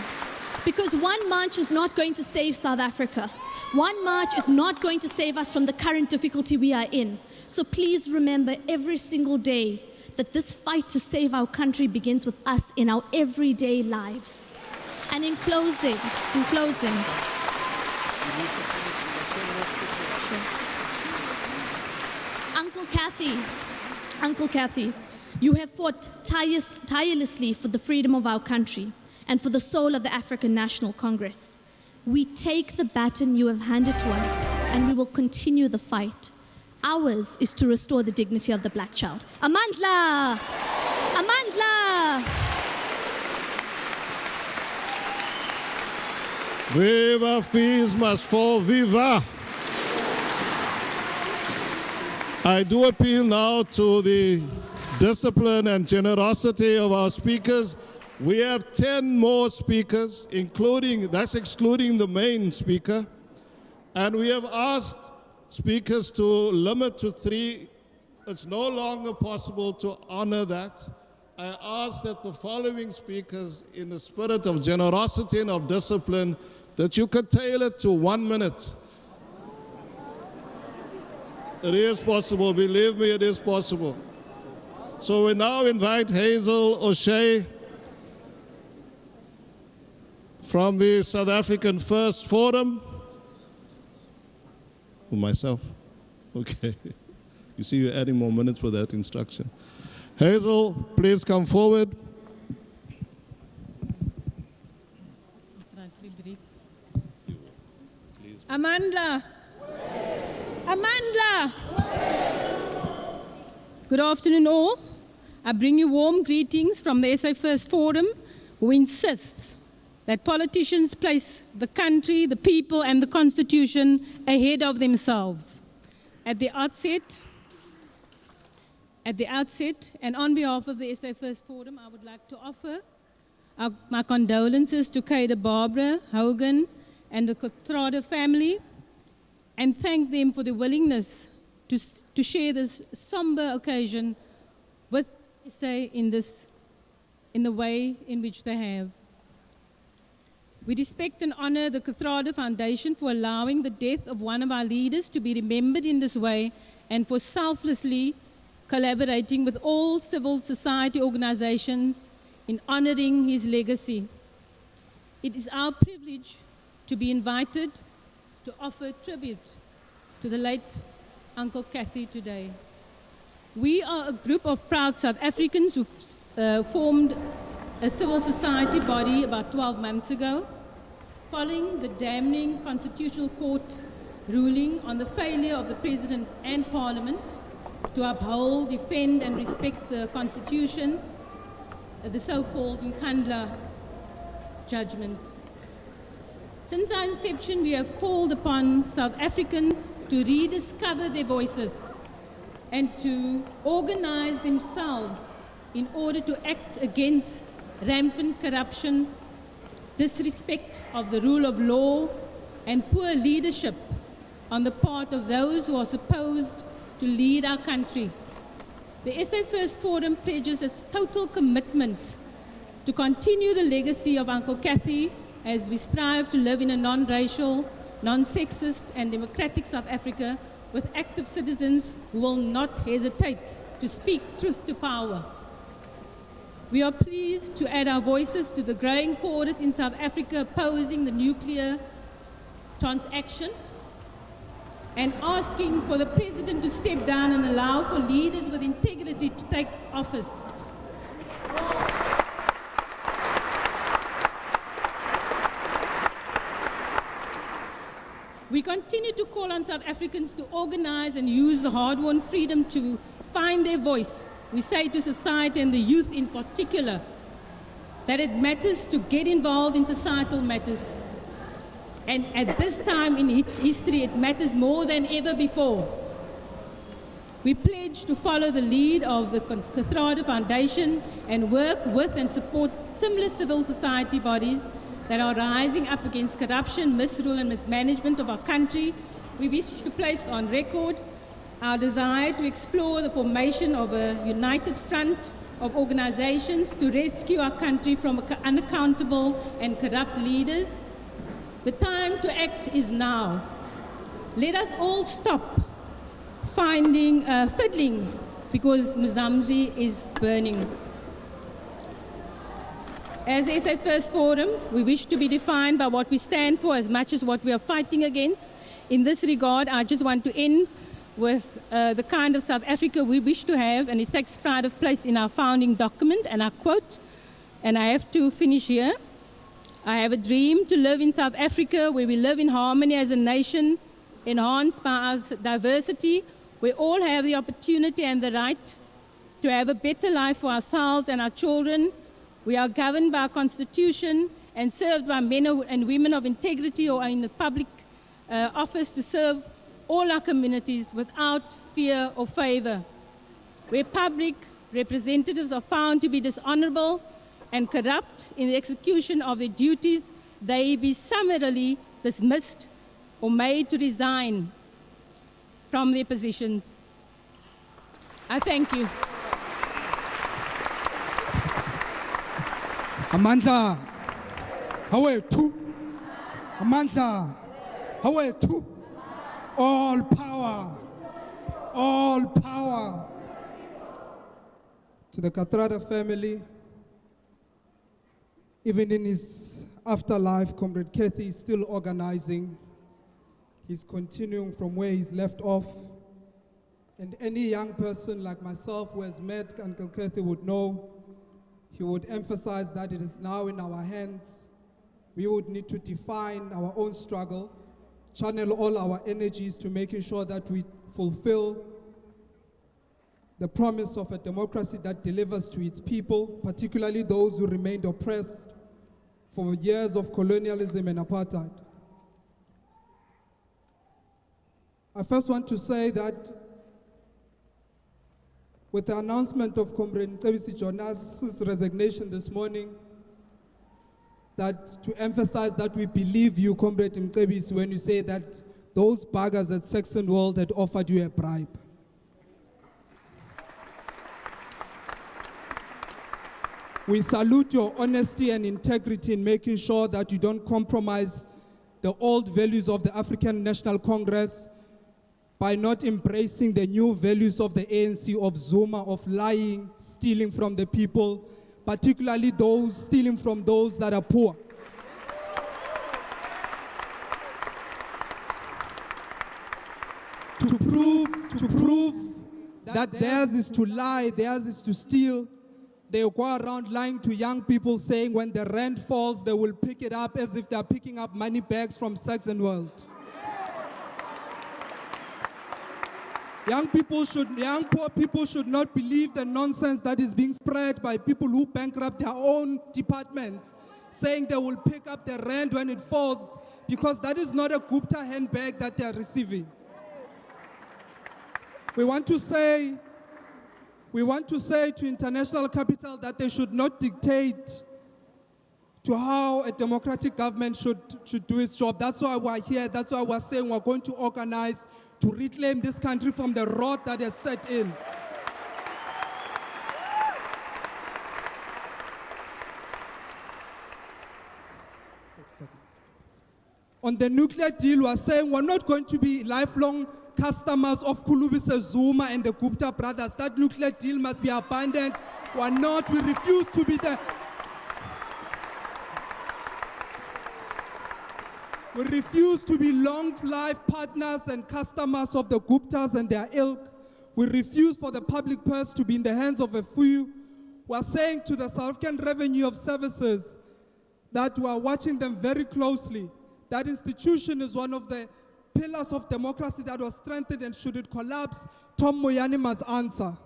Because one march is not going to save South Africa. One march is not going to save us from the current difficulty we are in. So please remember every single day that this fight to save our country begins with us in our everyday lives. And in closing, Uncle Kathy, you have fought tirelessly for the freedom of our country and for the soul of the African National Congress. We take the baton you have handed to us, and we will continue the fight. Ours is to restore the dignity of the black child. Amandla! Amandla! Viva fees must fall, viva! I do appeal now to the discipline and generosity of our speakers. We have 10 more speakers, that's excluding the main speaker. And we have asked speakers to limit to 3. It's no longer possible to honor that. I ask that the following speakers, in the spirit of generosity and of discipline, that you curtail it to 1 minute. It is possible, believe me, it is possible. So we now invite Hazel O'Shea from the South African First Forum. For myself? Okay. You see, you're adding more minutes for that instruction. Hazel, please come forward. Amandla. Amandla. Good afternoon all. I bring you warm greetings from the SA First Forum, who insists that politicians place the country, the people, and the Constitution ahead of themselves. At the outset, and on behalf of the SA First Forum, I would like to offer my condolences to Kaida Barbara, Hogan, and the Kathrada family, and thank them for the willingness to share this somber occasion with SA in the way in which they have. We respect and honor the Kathrada Foundation for allowing the death of one of our leaders to be remembered in this way, and for selflessly collaborating with all civil society organizations in honoring his legacy. It is our privilege to be invited to offer tribute to the late Uncle Kathy today. We are a group of proud South Africans who formed a civil society body about 12 months ago, following the damning Constitutional Court ruling on the failure of the President and Parliament to uphold, defend and respect the Constitution, the so-called Nkandla judgment. Since our inception, we have called upon South Africans to rediscover their voices and to organize themselves in order to act against rampant corruption, disrespect of the rule of law, and poor leadership on the part of those who are supposed to lead our country. The SA First Forum pledges its total commitment to continue the legacy of Uncle Kathy as we strive to live in a non-racial, non-sexist and democratic South Africa with active citizens who will not hesitate to speak truth to power. We are pleased to add our voices to the growing chorus in South Africa opposing the nuclear transaction and asking for the President to step down and allow for leaders with integrity to take office. We continue to call on South Africans to organize and use the hard-won freedom to find their voice. We say to society and the youth in particular that it matters to get involved in societal matters. And at this time in its history, it matters more than ever before. We pledge to follow the lead of the Kathrada Foundation and work with and support similar civil society bodies that are rising up against corruption, misrule and mismanagement of our country. We wish to place on record our desire to explore the formation of a united front of organizations to rescue our country from unaccountable and corrupt leaders. The time to act is now. Let us all stop fiddling because Mzamsi is burning. As SA First Forum, we wish to be defined by what we stand for as much as what we are fighting against. In this regard, I just want to end with the kind of South Africa we wish to have, and it takes pride of place in our founding document, and I quote, and I have to finish here. I have a dream to live in South Africa where we live in harmony as a nation, enhanced by our diversity, where all have the opportunity and the right to have a better life for ourselves and our children. We are governed by our Constitution and served by men and women of integrity who are in the public office to serve all our communities without fear or favor. Where public representatives are found to be dishonorable and corrupt in the execution of their duties, they be summarily dismissed or made to resign from their positions. I thank you. Amandla, hawethu. Amandla, hawethu. All power, all power. To the Kathrada family, even in his afterlife, Comrade Kathy is still organizing. He's continuing from where he's left off. And any young person like myself who has met Uncle Kathy would know, he would emphasize that it is now in our hands. We would need to define our own struggle, channel all our energies to making sure that we fulfill the promise of a democracy that delivers to its people, particularly those who remained oppressed for years of colonialism and apartheid. I first want to say that with the announcement of Comrade Jonas' resignation this morning, that to emphasize that we believe you, Comrade Mcebisi, when you say that those buggers at Saxon World had offered you a bribe. We salute your honesty and integrity in making sure that you don't compromise the old values of the African National Congress by not embracing the new values of the ANC, of Zuma, of lying, stealing from the people, particularly those stealing from those that are poor. that theirs is to lie, theirs is to steal. They go around lying to young people saying when the rent falls, they will pick it up as if they're picking up money bags from Saks and World. Young poor people should not believe the nonsense that is being spread by people who bankrupt their own departments, saying they will pick up the rent when it falls, because that is not a Gupta handbag that they are receiving. We want to say to international capital that they should not dictate to how a democratic government should do its job. That's why we're here. That's why we're saying we're going to organize to reclaim this country from the rot that has set in. On the nuclear deal, we're saying we're not going to be lifelong customers of Kulubise Zuma and the Gupta brothers. That nuclear deal must be abandoned. We're not. We refuse to be the... We refuse to be long-life partners and customers of the Guptas and their ilk. We refuse for the public purse to be in the hands of a few. We're saying to the South African Revenue of Services that we are watching them very closely. That institution is one of the pillars of democracy that was strengthened, and should it collapse, Tom Moyane must answer.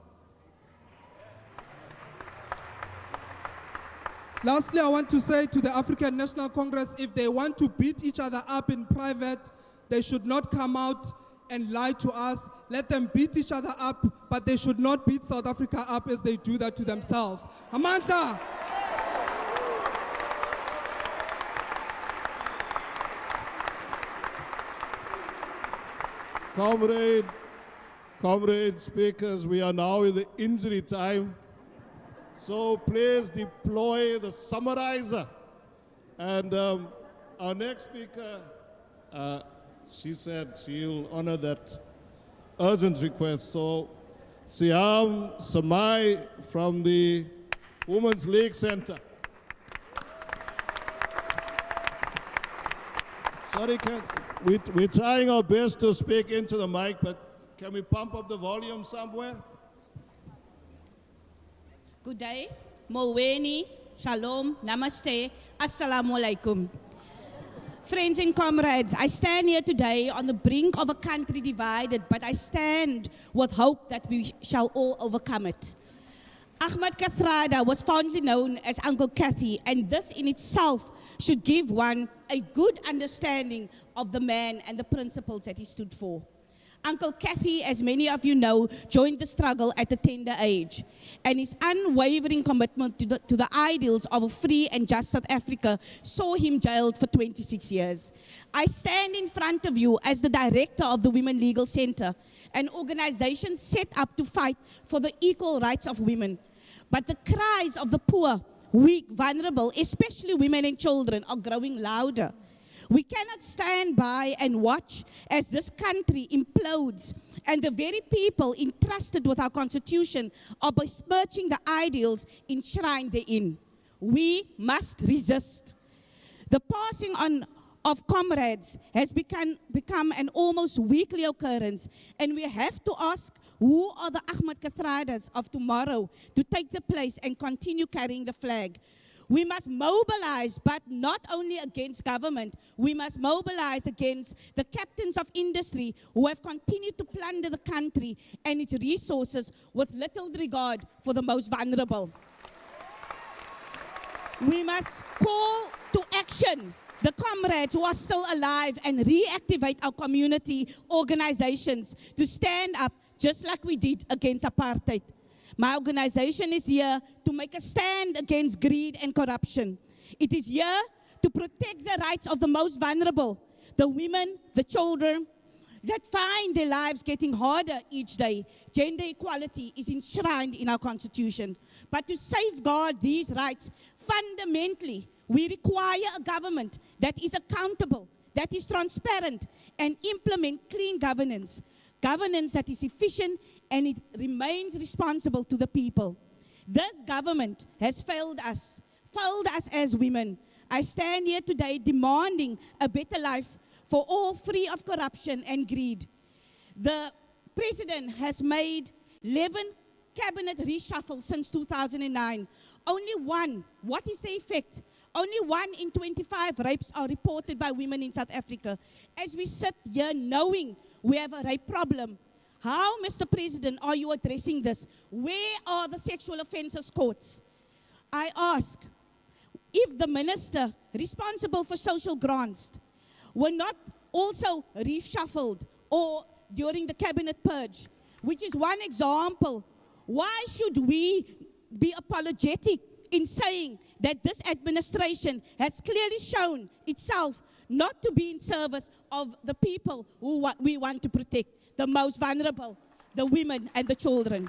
Lastly, I want to say to the African National Congress, if they want to beat each other up in private, they should not come out and lie to us. Let them beat each other up, but they should not beat South Africa up as they do that to themselves. Amandla! Comrade speakers, we are now in the injury time. So please deploy the summarizer. And our next speaker, she said she'll honor that urgent request. So Siam Samai from the Women's League Center. Sorry, we're trying our best to speak into the mic, but can we pump up the volume somewhere? Good day, Molweni, Shalom, Namaste, Assalamu Alaikum. Friends and comrades, I stand here today on the brink of a country divided, but I stand with hope that we shall all overcome it. Ahmed Kathrada was fondly known as Uncle Kathy, and this in itself should give one a good understanding of the man and the principles that he stood for. Uncle Kathy, as many of you know, joined the struggle at a tender age, and his unwavering commitment to the ideals of a free and just South Africa saw him jailed for 26 years. I stand in front of you as the director of the Women Legal Center, an organization set up to fight for the equal rights of women. But the cries of the poor, weak, vulnerable, especially women and children, are growing louder. We cannot stand by and watch as this country implodes and the very people entrusted with our constitution are besmirching the ideals enshrined therein. We must resist. The passing on of comrades has become an almost weekly occurrence, and we have to ask, who are the Ahmed Kathradas of tomorrow to take the place and continue carrying the flag? We must mobilize, but not only against government. We must mobilize against the captains of industry who have continued to plunder the country and its resources with little regard for the most vulnerable. We must call to action the comrades who are still alive and reactivate our community organizations to stand up just like we did against apartheid. My organization is here to make a stand against greed and corruption. It is here to protect the rights of the most vulnerable, the women, the children, that find their lives getting harder each day. Gender equality is enshrined in our constitution. But to safeguard these rights, fundamentally, we require a government that is accountable, that is transparent, and implement clean governance. Governance that is efficient and it remains responsible to the people. This government has failed us as women. I stand here today demanding a better life for all free of corruption and greed. The president has made 11 cabinet reshuffle since 2009. Only one. What is the effect? Only 1 in 25 rapes are reported by women in South Africa. As we sit here knowing we have a rape problem, how, Mr. President, are you addressing this? Where are the sexual offences courts? I ask, if the minister responsible for social grants were not also reshuffled or during the cabinet purge, which is one example, why should we be apologetic in saying that this administration has clearly shown itself not to be in service of the people who we want to protect, the most vulnerable, the women and the children?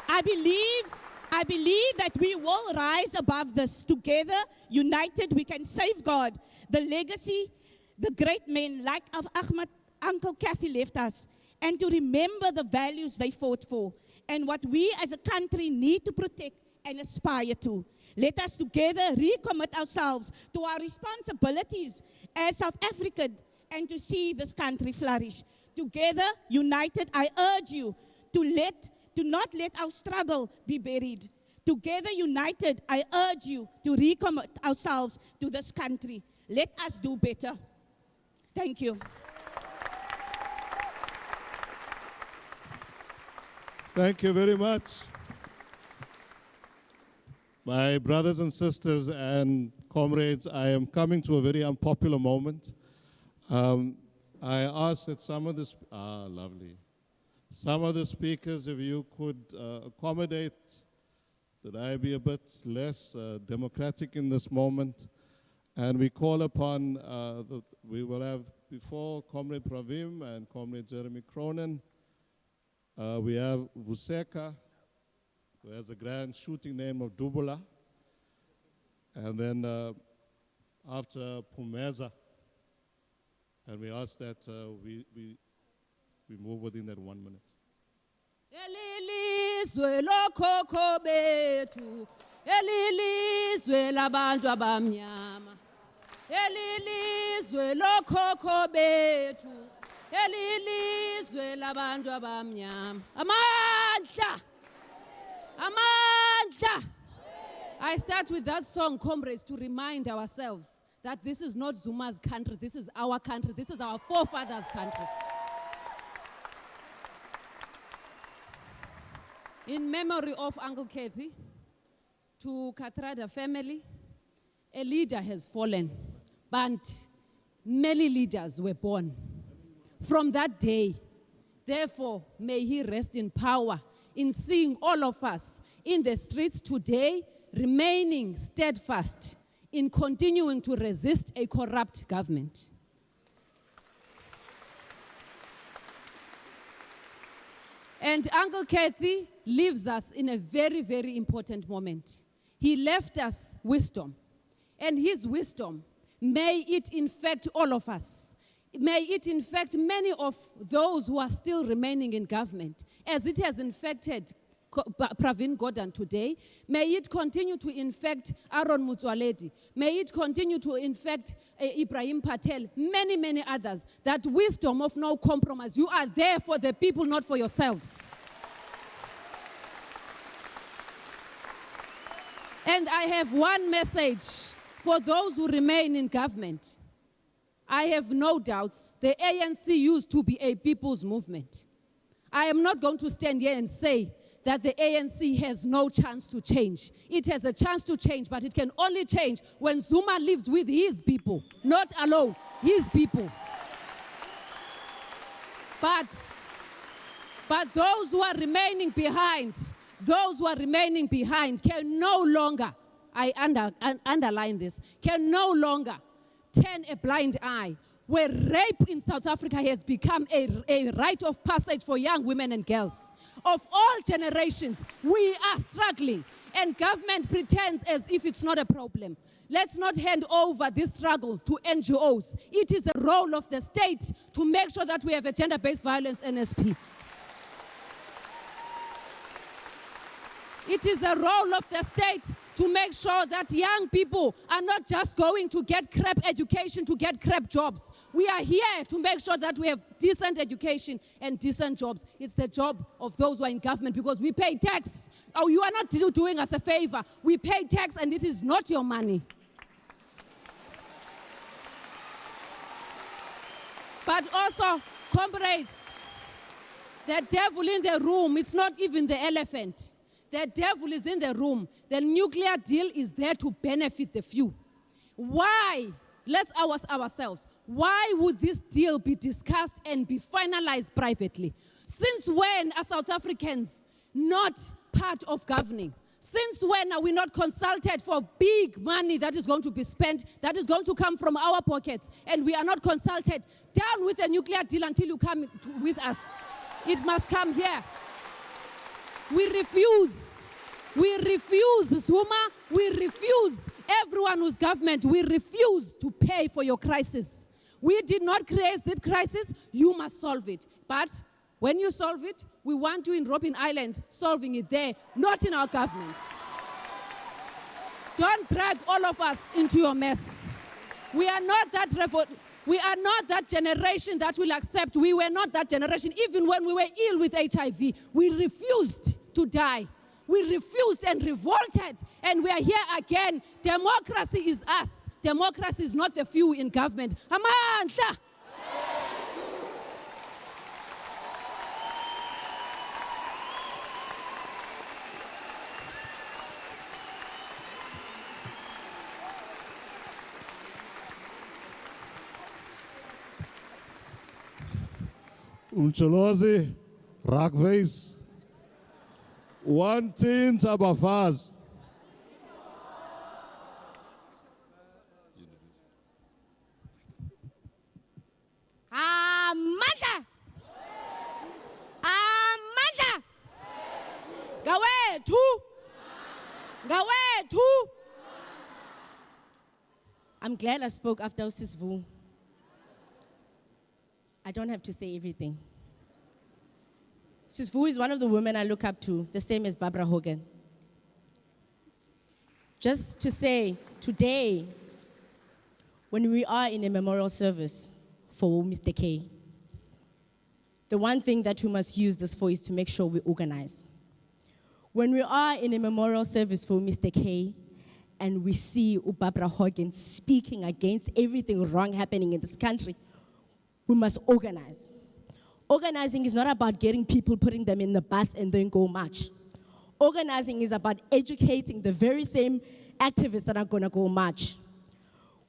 I believe that we will rise above this. Together, united, we can safeguard the legacy the great men like Ahmed, Uncle Kathy left us, and to remember the values they fought for and what we as a country need to protect and aspire to. Let us together recommit ourselves to our responsibilities as South Africans and to see this country flourish. Together, united, I urge you to not let our struggle be buried. Together, united, I urge you to recommit ourselves to this country. Let us do better. Thank you. Thank you very much. My brothers and sisters and comrades, I am coming to a very unpopular moment. I ask that some of the, some of the speakers, if you could accommodate that I be a bit less democratic in this moment. And we call upon, we will have before Comrade Pravin and Comrade Jeremy Cronin. We have Vuseka, who has a grand shooting name of Dubula. And then after Pumeza. And we ask that we move within that 1 minute. Elilizwe lokhokho bethu, elilizwe labantu abamnyama. Elilizwe lokhokho bethu, elilizwe labantu abamnyama. Amandla! Amandla! I start with that song, comrades, to remind ourselves that this is not Zuma's country, this is our country, this is our forefathers' country. In memory of Uncle Kathy, to Kathrada family, a leader has fallen, but many leaders were born. From that day, therefore, may he rest in power in seeing all of us in the streets today, remaining steadfast in continuing to resist a corrupt government. And Uncle Kathy leaves us in a very, very important moment. He left us wisdom. And his wisdom, may it infect all of us. May it infect many of those who are still remaining in government, as it has infected Pravin Gordhan today. May it continue to infect Aaron Mutsualedi. May it continue to infect Ibrahim Patel, many, many others. That wisdom of no compromise. You are there for the people, not for yourselves. And I have one message for those who remain in government. I have no doubts the ANC used to be a people's movement. I am not going to stand here and say that the ANC has no chance to change. It has a chance to change, but it can only change when Zuma lives with his people, not alone, his people. But those who are remaining behind, can no longer, I underline this, can no longer turn a blind eye, where rape in South Africa has become a rite of passage for young women and girls. Of all generations, we are struggling, and government pretends as if it's not a problem. Let's not hand over this struggle to NGOs. It is a role of the state to make sure that we have a gender-based violence NSP. It is a role of the state to make sure that young people are not just going to get crap education to get crap jobs. We are here to make sure that we have decent education and decent jobs. It's the job of those who are in government because we pay tax. Oh, you are not doing us a favor. We pay tax and it is not your money. But also, comrades, the devil in the room, it's not even the elephant. The devil is in the room. The nuclear deal is there to benefit the few. Why? Let's ask ourselves, why would this deal be discussed and be finalized privately? Since when are South Africans not part of governing? Since when are we not consulted for big money that is going to be spent, that is going to come from our pockets, and we are not consulted? Down with the nuclear deal until you come with us. It must come here. We refuse. We refuse, Zuma. We refuse. Everyone who's government, we refuse to pay for your crisis. We did not create this crisis. You must solve it. But when you solve it, we want you in Robben Island solving it there, not in our government. Don't drag all of us into your mess. We are not that generation that will accept. We were not that generation. Even when we were ill with HIV, we refused to die. We refused and revolted, and we are here again. Democracy is us. Democracy is not the few in government. Amandla! Umcholozi, Rakweis, one teen Tabafaz. Amandla! Amandla! Gawethu! Gawethu! I'm glad I spoke after Sisvu. I don't have to say everything. Sisvu is one of the women I look up to, the same as Barbara Hogan. Just to say, today, when we are in a memorial service for Mr. K, the one thing that we must use this for is to make sure we organize. When we are in a memorial service for Mr. K, and we see Barbara Hogan speaking against everything wrong happening in this country, we must organize. Organizing is not about getting people, putting them in the bus and then go march. Organizing is about educating the very same activists that are going to go march.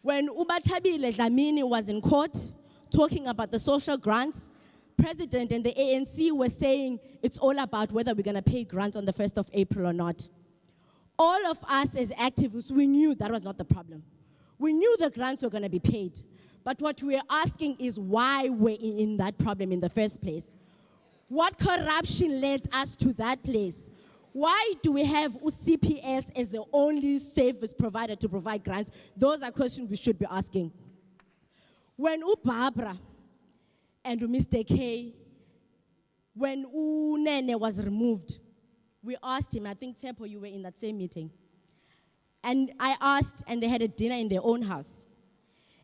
When Ubatabile Dlamini was in court talking about the social grants, President and the ANC were saying it's all about whether we're going to pay grants on the 1st of April or not. All of us as activists, we knew that was not the problem. We knew the grants were going to be paid. But what we're asking is why we're in that problem in the first place. What corruption led us to that place? Why do we have CPS as the only service provider to provide grants? Those are questions we should be asking. When Barbara and Mr. K, when Nene was removed, we asked him, I think Tepo, you were in that same meeting. And I asked, and they had a dinner in their own house.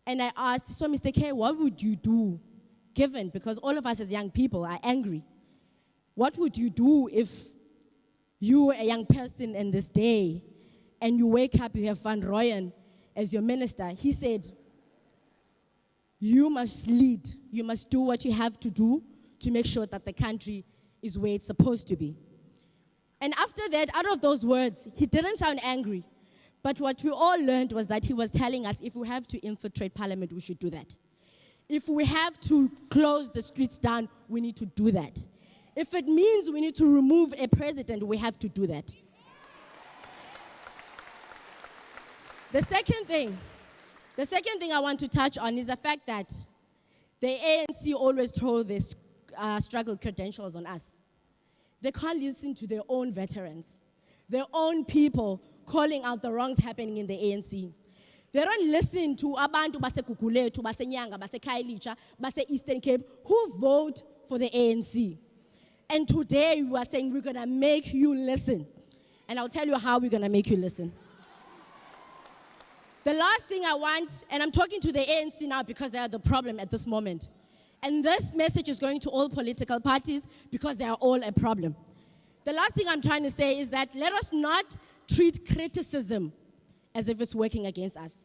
And I asked, so Mr. K, what would you do, given, because all of us as young people are angry, what would you do if you were a young person in this day and you wake up, you have Van Rooyen as your minister? He said, you must lead, you must do what you have to do to make sure that the country is where it's supposed to be. And after that, out of those words, he didn't sound angry. But what we all learned was that he was telling us if we have to infiltrate parliament, we should do that. If we have to close the streets down, we need to do that. If it means we need to remove a president, we have to do that. The second thing I want to touch on is the fact that the ANC always throw this struggle credentials on us. They can't listen to their own veterans, their own people calling out the wrongs happening in the ANC. They don't listen to abantu base Gugulethu, base Nyanga, base Khayelitsha, base Eastern Cape, who vote for the ANC. And today we are saying we're going to make you listen. And I'll tell you how we're going to make you listen. The last thing I want, and I'm talking to the ANC now because they are the problem at this moment, and this message is going to all political parties because they are all a problem. The last thing I'm trying to say is that let us not treat criticism as if it's working against us.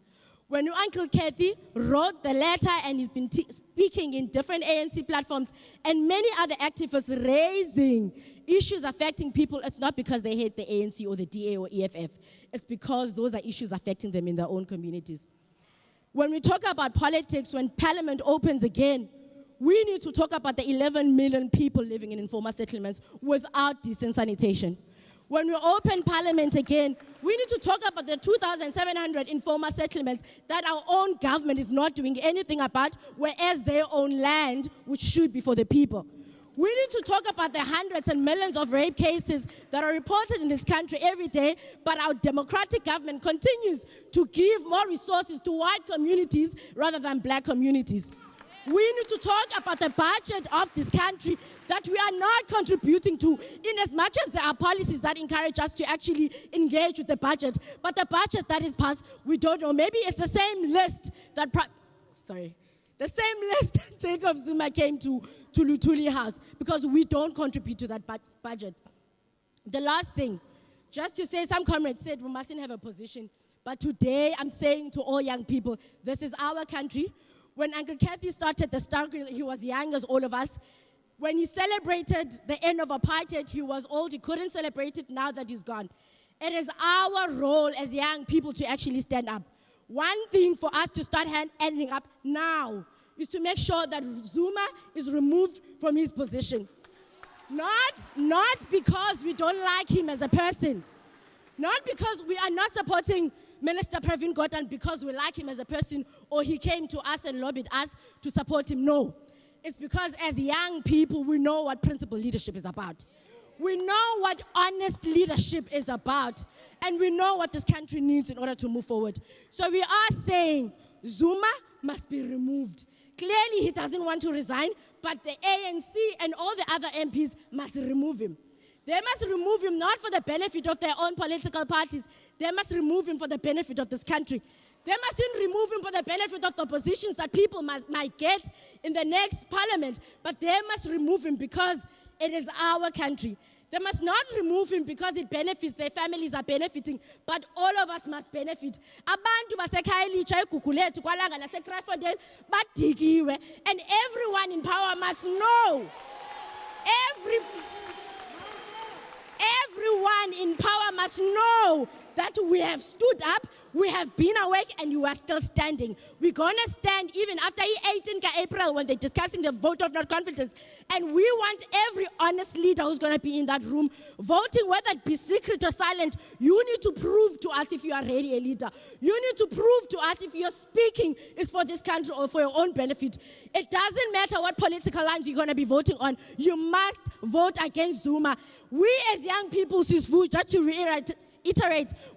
When your Uncle Kathy wrote the letter and he's been speaking in different ANC platforms and many other activists raising issues affecting people, it's not because they hate the ANC or the DA or EFF. It's because those are issues affecting them in their own communities. When we talk about politics, when Parliament opens again, we need to talk about the 11 million people living in informal settlements without decent sanitation. When we open Parliament again, we need to talk about the 2,700 informal settlements that our own government is not doing anything about, whereas their own land, which should be for the people. We need to talk about the hundreds and millions of rape cases that are reported in this country every day, but our democratic government continues to give more resources to white communities rather than black communities. We need to talk about the budget of this country that we are not contributing to, in as much as there are policies that encourage us to actually engage with the budget. But the budget that is passed, we don't know. Maybe it's the same list that, the same list Jacob Zuma came to Lutuli House, because we don't contribute to that budget. The last thing, just to say, some comrades said we mustn't have a position, but today I'm saying to all young people, this is our country. When Uncle Kathy started the struggle, he was young as all of us. When he celebrated the end of apartheid, he was old. He couldn't celebrate it now that he's gone. It is our role as young people to actually stand up. One thing for us to start ending up now is to make sure that Zuma is removed from his position. Not because we don't like him as a person. Not because we are not supporting Minister Pravin Gordhan because we like him as a person or he came to us and lobbied us to support him. No. It's because as young people, we know what principled leadership is about. We know what honest leadership is about. And we know what this country needs in order to move forward. So we are saying Zuma must be removed. Clearly, he doesn't want to resign, but the ANC and all the other MPs must remove him. They must remove him not for the benefit of their own political parties. They must remove him for the benefit of this country. They mustn't remove him for the benefit of the positions that people might get in the next parliament, but they must remove him because it is our country. They must not remove him because it benefits, their families are benefiting, but all of us must benefit. Abantu basekhayelitsha eGugulethu kwalanga naseCrawford badikiwe, and everyone in power must know. Everyone in power must know that we have stood up, we have been awake, and you are still standing. We're going to stand even after 18th April when they're discussing the vote of not confidence. And we want every honest leader who's going to be in that room voting, whether it be secret or silent. You need to prove to us if you are really a leader. You need to prove to us if your speaking is for this country or for your own benefit. It doesn't matter what political lines you're going to be voting on. You must vote against Zuma. We as young people, just to reiterate,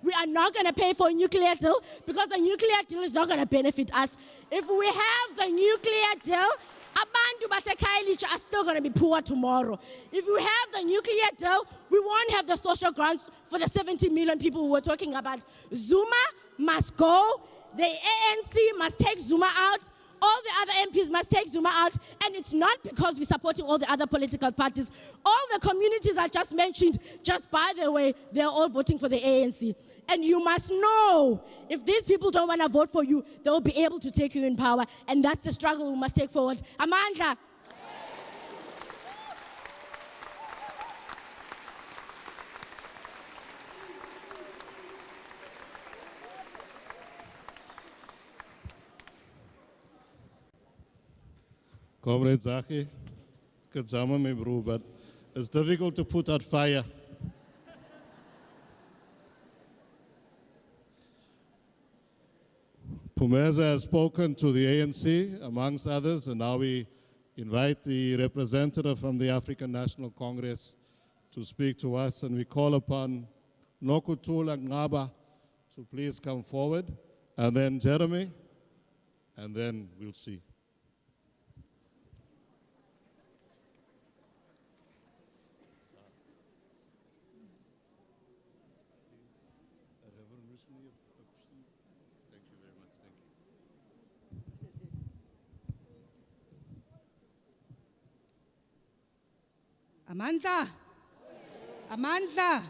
we are not going to pay for a nuclear deal because the nuclear deal is not going to benefit us. If we have the nuclear deal, abantu basekhayelitsha are still going to be poor tomorrow. If we have the nuclear deal, we won't have the social grants for the 70 million people we were talking about. Zuma must go. The ANC must take Zuma out. All the other MPs must take Zuma out, and it's not because we're supporting all the other political parties. All the communities I just mentioned, just by the way, they're all voting for the ANC. And you must know, if these people don't want to vote for you, they'll be able to take you in power, and that's the struggle we must take forward. Amandla. Comrade Zaki, Kadzama me bro, but it's difficult to put out fire. Pumeza has spoken to the ANC, amongst others, and now we invite the representative from the African National Congress to speak to us, and we call upon Nokutula Ngaba to please come forward, and then Jeremy, and then we'll see. Thank you. Amandla. Amandla.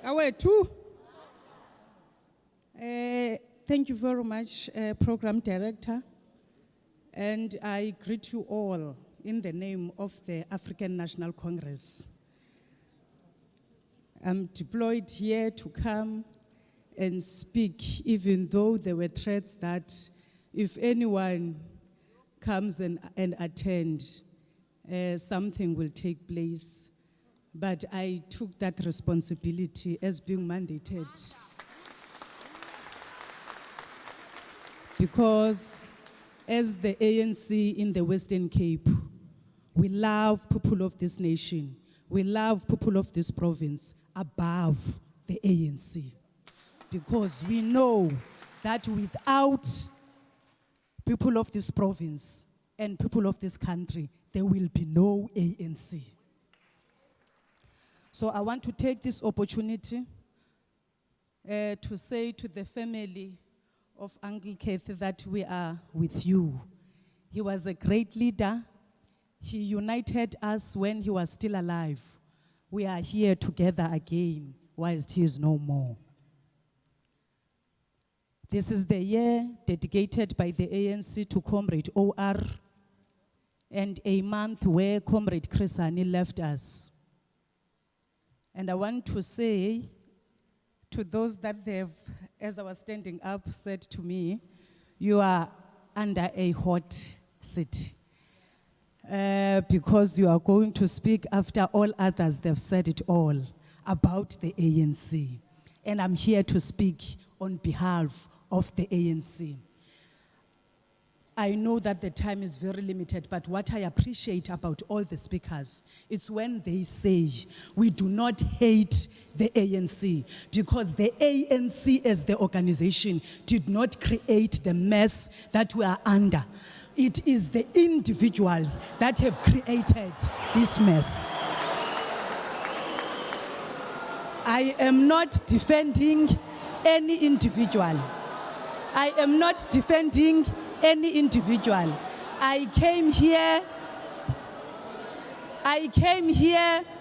Awethu. Thank you very much, Program Director. And I greet you all in the name of the African National Congress. I'm deployed here to come and speak, even though there were threats that if anyone comes and attend, something will take place. But I took that responsibility as being mandated. Because as the ANC in the Western Cape, we love people of this nation. We love people of this province above the ANC. Because we know that without people of this province and people of this country, there will be no ANC. So I want to take this opportunity to say to the family of Uncle Kathy that we are with you. He was a great leader. He united us when he was still alive. We are here together again whilst he is no more. This is the year dedicated by the ANC to Comrade OR and a month where Comrade Chrisani left us. And I want to say to those that they've, as I was standing up, said to me, you are under a hot seat. Because you are going to speak after all others, they've said it all about the ANC. And I'm here to speak on behalf of the ANC. I know that the time is very limited, but what I appreciate about all the speakers, it's when they say, we do not hate the ANC, because the ANC as the organization did not create the mess that we are under. It is the individuals that have created this mess. I am not defending any individual. I am not defending any individual. I came here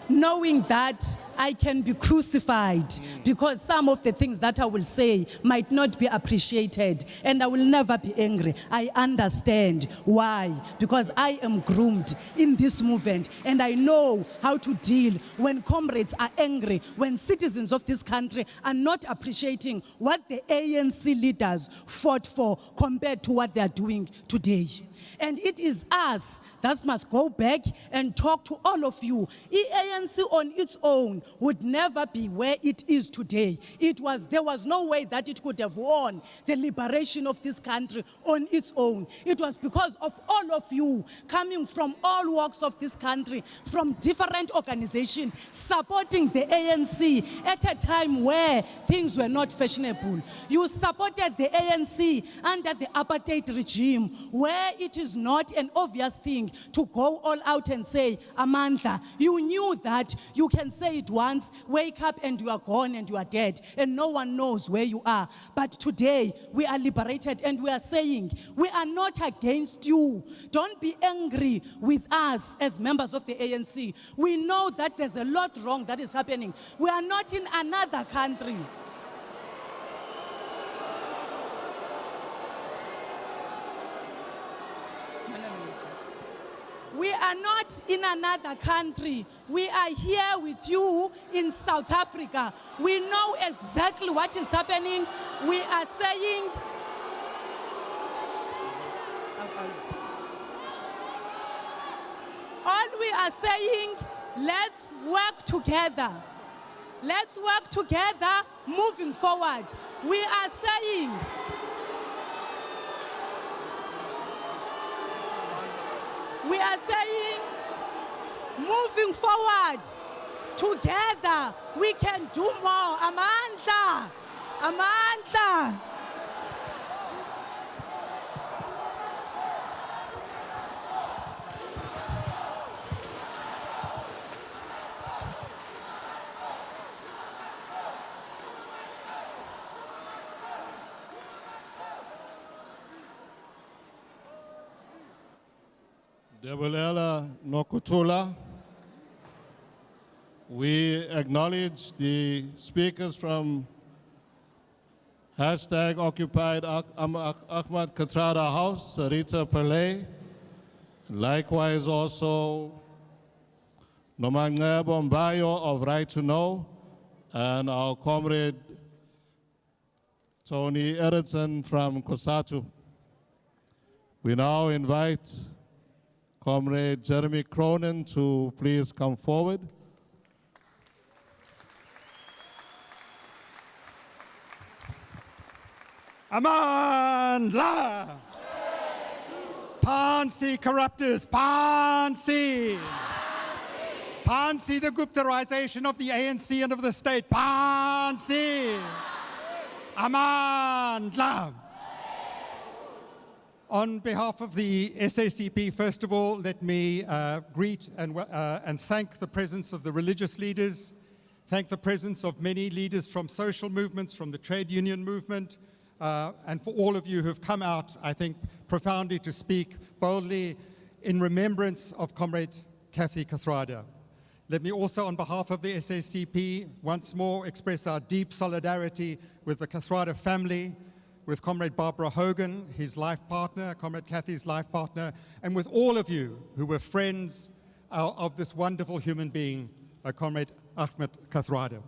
knowing that I can be crucified because some of the things that I will say might not be appreciated, and I will never be angry. I understand why, because I am groomed in this movement and I know how to deal when comrades are angry, when citizens of this country are not appreciating what the ANC leaders fought for compared to what they are doing today. And it is us that must go back and talk to all of you. The ANC on its own would never be where it is today. There was no way that it could have won the liberation of this country on its own. It was because of all of you coming from all walks of this country, from different organizations, supporting the ANC at a time where things were not fashionable. You supported the ANC under the apartheid regime, where it is not an obvious thing to go all out and say, Amandla, you knew that you can say it once, wake up and you are gone and you are dead, and no one knows where you are. But today, we are liberated and we are saying, we are not against you. Don't be angry with us as members of the ANC. We know that there's a lot wrong that is happening. We are not in another country. We are not in another country. We are here with you in South Africa. We know exactly what is happening. We are saying, all we are saying, let's work together. Let's work together moving forward. We are saying, moving forward, together, we can do more. Amandla, Amandla. Debulela Nokutula, We acknowledge the speakers from #Occupied Ahmed Kathrada House, Sarita Pillay. Likewise also Nomangebo Mbayo of Right to Know, and our comrade Tony Erickson from Kosatu. We now invite Comrade Jeremy Cronin to please come forward. Amandla! Pansi corruptors, Pansi! Pansi the Guptarization of the ANC and of the state, Pansi! Amandla! On behalf of the SACP, first of all, let me greet and thank the presence of the religious leaders, thank the presence of many leaders from social movements, from the trade union movement, and for all of you who've come out, I think, profoundly to speak boldly in remembrance of Comrade Kathy Kathrada. Let me also, on behalf of the SACP, once more express our deep solidarity with the Kathrada family, with Comrade Barbara Hogan, his life partner, Comrade Kathy's life partner, and with all of you who were friends of this wonderful human being, Comrade Ahmed Kathrada.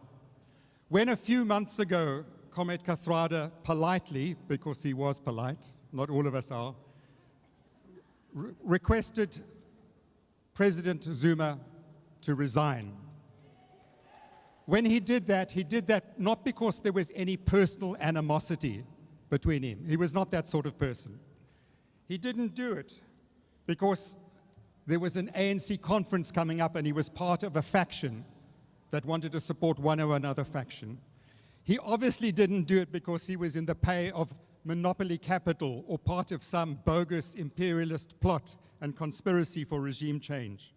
When a few months ago, Comrade Kathrada politely, because he was polite, not all of us are, requested President Zuma to resign. When he did that not because there was any personal animosity between him. He was not that sort of person. He didn't do it because there was an ANC conference coming up and he was part of a faction that wanted to support one or another faction. He obviously didn't do it because he was in the pay of monopoly capital or part of some bogus imperialist plot and conspiracy for regime change.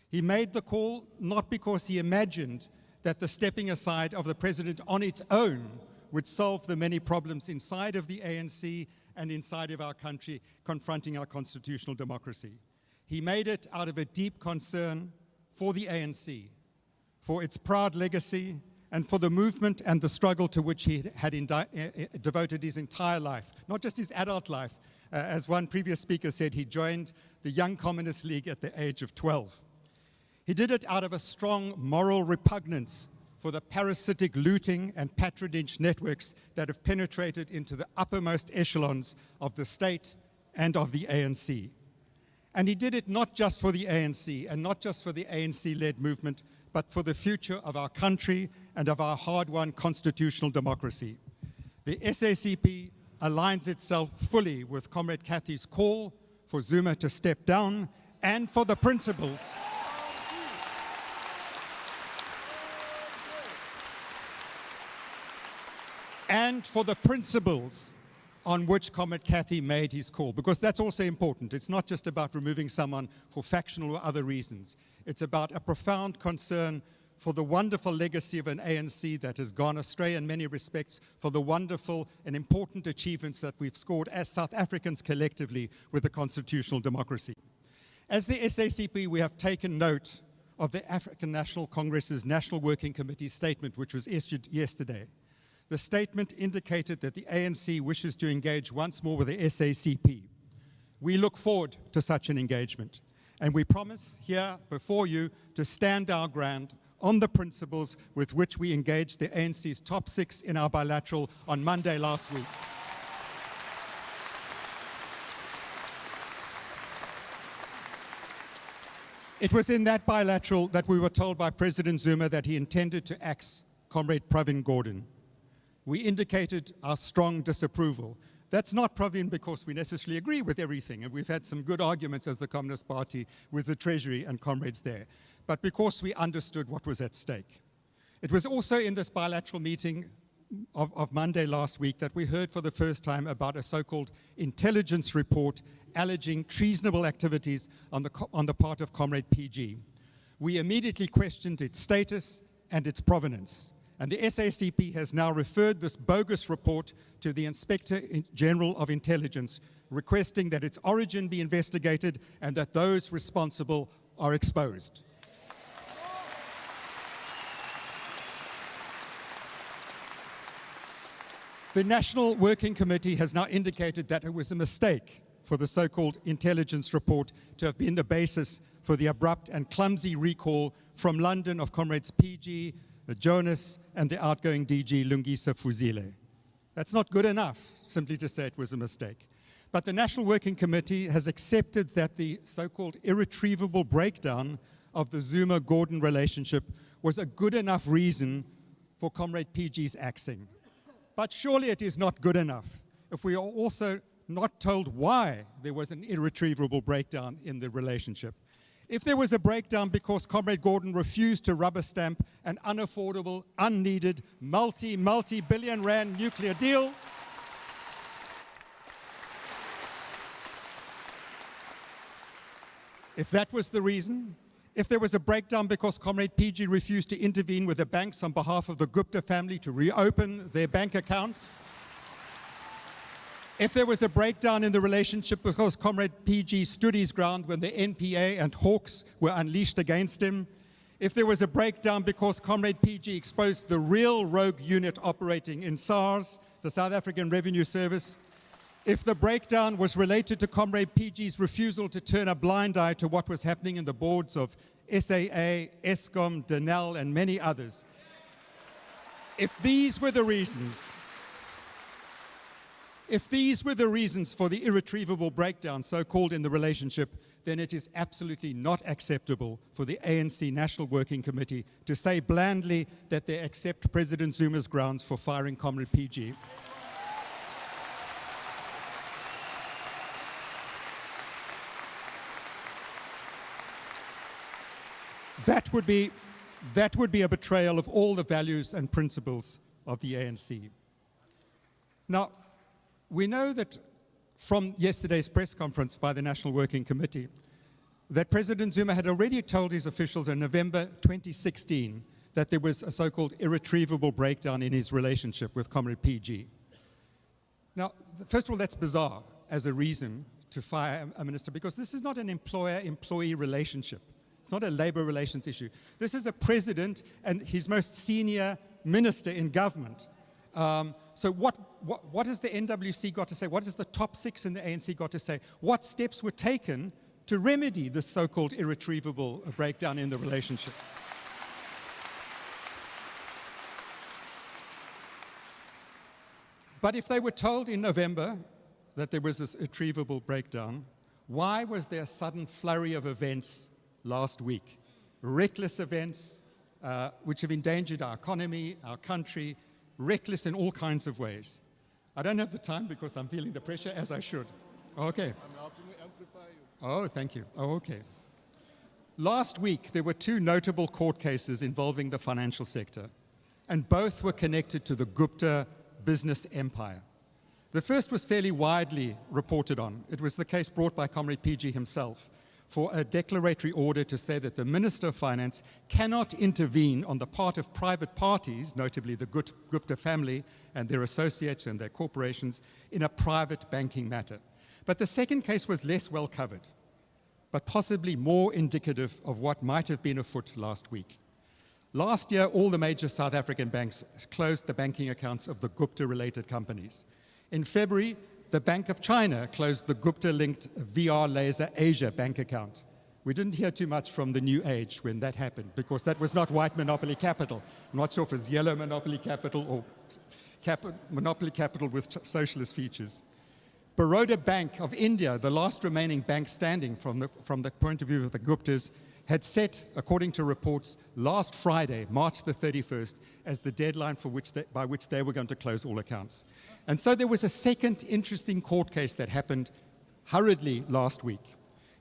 He made the call not because he imagined that the stepping aside of the president on its own would solve the many problems inside of the ANC and inside of our country confronting our constitutional democracy. He made it out of a deep concern for the ANC, for its proud legacy, and for the movement and the struggle to which he had devoted his entire life, not just his adult life. As one previous speaker said, he joined the Young Communist League at the age of 12. He did it out of a strong moral repugnance for the parasitic looting and patronage networks that have penetrated into the uppermost echelons of the state and of the ANC. And he did it not just for the ANC and not just for the ANC-led movement, but for the future of our country and of our hard-won constitutional democracy. The SACP aligns itself fully with Comrade Kathy's call for Zuma to step down and for the principles on which Comrade Kathy made his call, because that's also important. It's not just about removing someone for factional or other reasons. It's about a profound concern for the wonderful legacy of an ANC that has gone astray in many respects, for the wonderful and important achievements that we've scored as South Africans collectively with the constitutional democracy. As the SACP, we have taken note of the African National Congress's National Working Committee statement, which was issued yesterday. The statement indicated that the ANC wishes to engage once more with the SACP. We look forward to such an engagement, and we promise here before you to stand our ground on the principles with which we engaged the ANC's top 6 in our bilateral on Monday last week. It was in that bilateral that we were told by President Zuma that he intended to axe Comrade Pravin Gordhan. We indicated our strong disapproval. That's not, Pravin, because we necessarily agree with everything, and we've had some good arguments as the Communist Party with the Treasury and comrades there, but because we understood what was at stake. It was also in this bilateral meeting of Monday last week that we heard for the first time about a so-called intelligence report alleging treasonable activities on the part of Comrade PG. We immediately questioned its status and its provenance. And the SACP has now referred this bogus report to the Inspector General of Intelligence, requesting that its origin be investigated and that those responsible are exposed. The National Working Committee has now indicated that it was a mistake for the so-called intelligence report to have been the basis for the abrupt and clumsy recall from London of comrades PG, Jonas, and the outgoing DG Lungisa Fuzile. That's not good enough, simply to say it was a mistake. But the National Working Committee has accepted that the so-called irretrievable breakdown of the Zuma-Gordhan relationship was a good enough reason for Comrade PG's axing. But surely it is not good enough if we are also not told why there was an irretrievable breakdown in the relationship. If there was a breakdown because Comrade Gordhan refused to rubber stamp an unaffordable, unneeded, multi-billion rand nuclear deal, if that was the reason, if there was a breakdown because Comrade PG refused to intervene with the banks on behalf of the Gupta family to reopen their bank accounts, if there was a breakdown in the relationship because Comrade PG stood his ground when the NPA and hawks were unleashed against him, if there was a breakdown because Comrade PG exposed the real rogue unit operating in SARS, the South African Revenue Service, if the breakdown was related to Comrade PG's refusal to turn a blind eye to what was happening in the boards of SAA, Eskom, Denel, and many others, if these were the reasons for the irretrievable breakdown so-called in the relationship, then it is absolutely not acceptable for the ANC National Working Committee to say blandly that they accept President Zuma's grounds for firing Comrade PG. That would be a betrayal of all the values and principles of the ANC. Now, we know that from yesterday's press conference by the National Working Committee that President Zuma had already told his officials in November 2016 that there was a so-called irretrievable breakdown in his relationship with Comrade PG. Now, first of all, that's bizarre as a reason to fire a minister, because this is not an employer-employee relationship. It's not a labor relations issue. This is a president and his most senior minister in government. So what has the NWC got to say? What has the top six in the ANC got to say? What steps were taken to remedy this so-called irretrievable breakdown in the relationship? But if they were told in November that there was this irretrievable breakdown, why was there a sudden flurry of events last week? Reckless events which have endangered our economy, our country, reckless in all kinds of ways. I don't have the time because I'm feeling the pressure, as I should. Okay. I'm helping to amplify you. Oh, thank you. Oh, okay. Last week, there were two notable court cases involving the financial sector, and both were connected to the Gupta business empire. The first was fairly widely reported on. It was the case brought by Comrade PG himself for a declaratory order to say that the Minister of Finance cannot intervene on the part of private parties, notably the Gupta family and their associates and their corporations, in a private banking matter. But the second case was less well covered, but possibly more indicative of what might have been afoot last week. Last year, all the major South African banks closed the banking accounts of the Gupta-related companies. In February, the Bank of China closed the Gupta-linked VR Laser Asia bank account. We didn't hear too much from the New Age when that happened, because that was not white monopoly capital. I'm not sure if it's yellow monopoly capital or monopoly capital with socialist features. Baroda Bank of India, the last remaining bank standing from the point of view of the Guptas, had set, according to reports, last Friday, March the 31st, as the deadline by which they were going to close all accounts. And so there was a second interesting court case that happened hurriedly last week.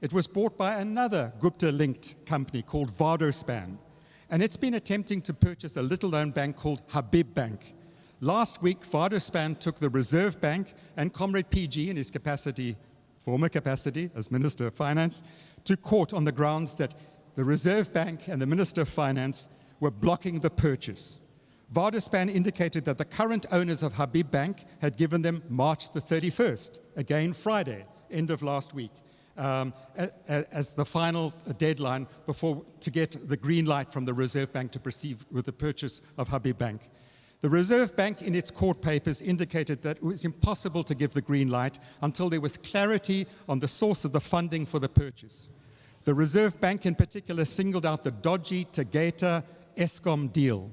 It was brought by another Gupta-linked company called Vardospan, and it's been attempting to purchase a little-known bank called Habib Bank. Last week, Vardospan took the Reserve Bank and Comrade PG in his former capacity as Minister of Finance, to court on the grounds that the Reserve Bank and the Minister of Finance were blocking the purchase. Vardospan indicated that the current owners of Habib Bank had given them March the 31st, again Friday, end of last week, as the final deadline to get the green light from the Reserve Bank to proceed with the purchase of Habib Bank. The Reserve Bank in its court papers indicated that it was impossible to give the green light until there was clarity on the source of the funding for the purchase. The Reserve Bank in particular singled out the dodgy Tegeta-Eskom deal,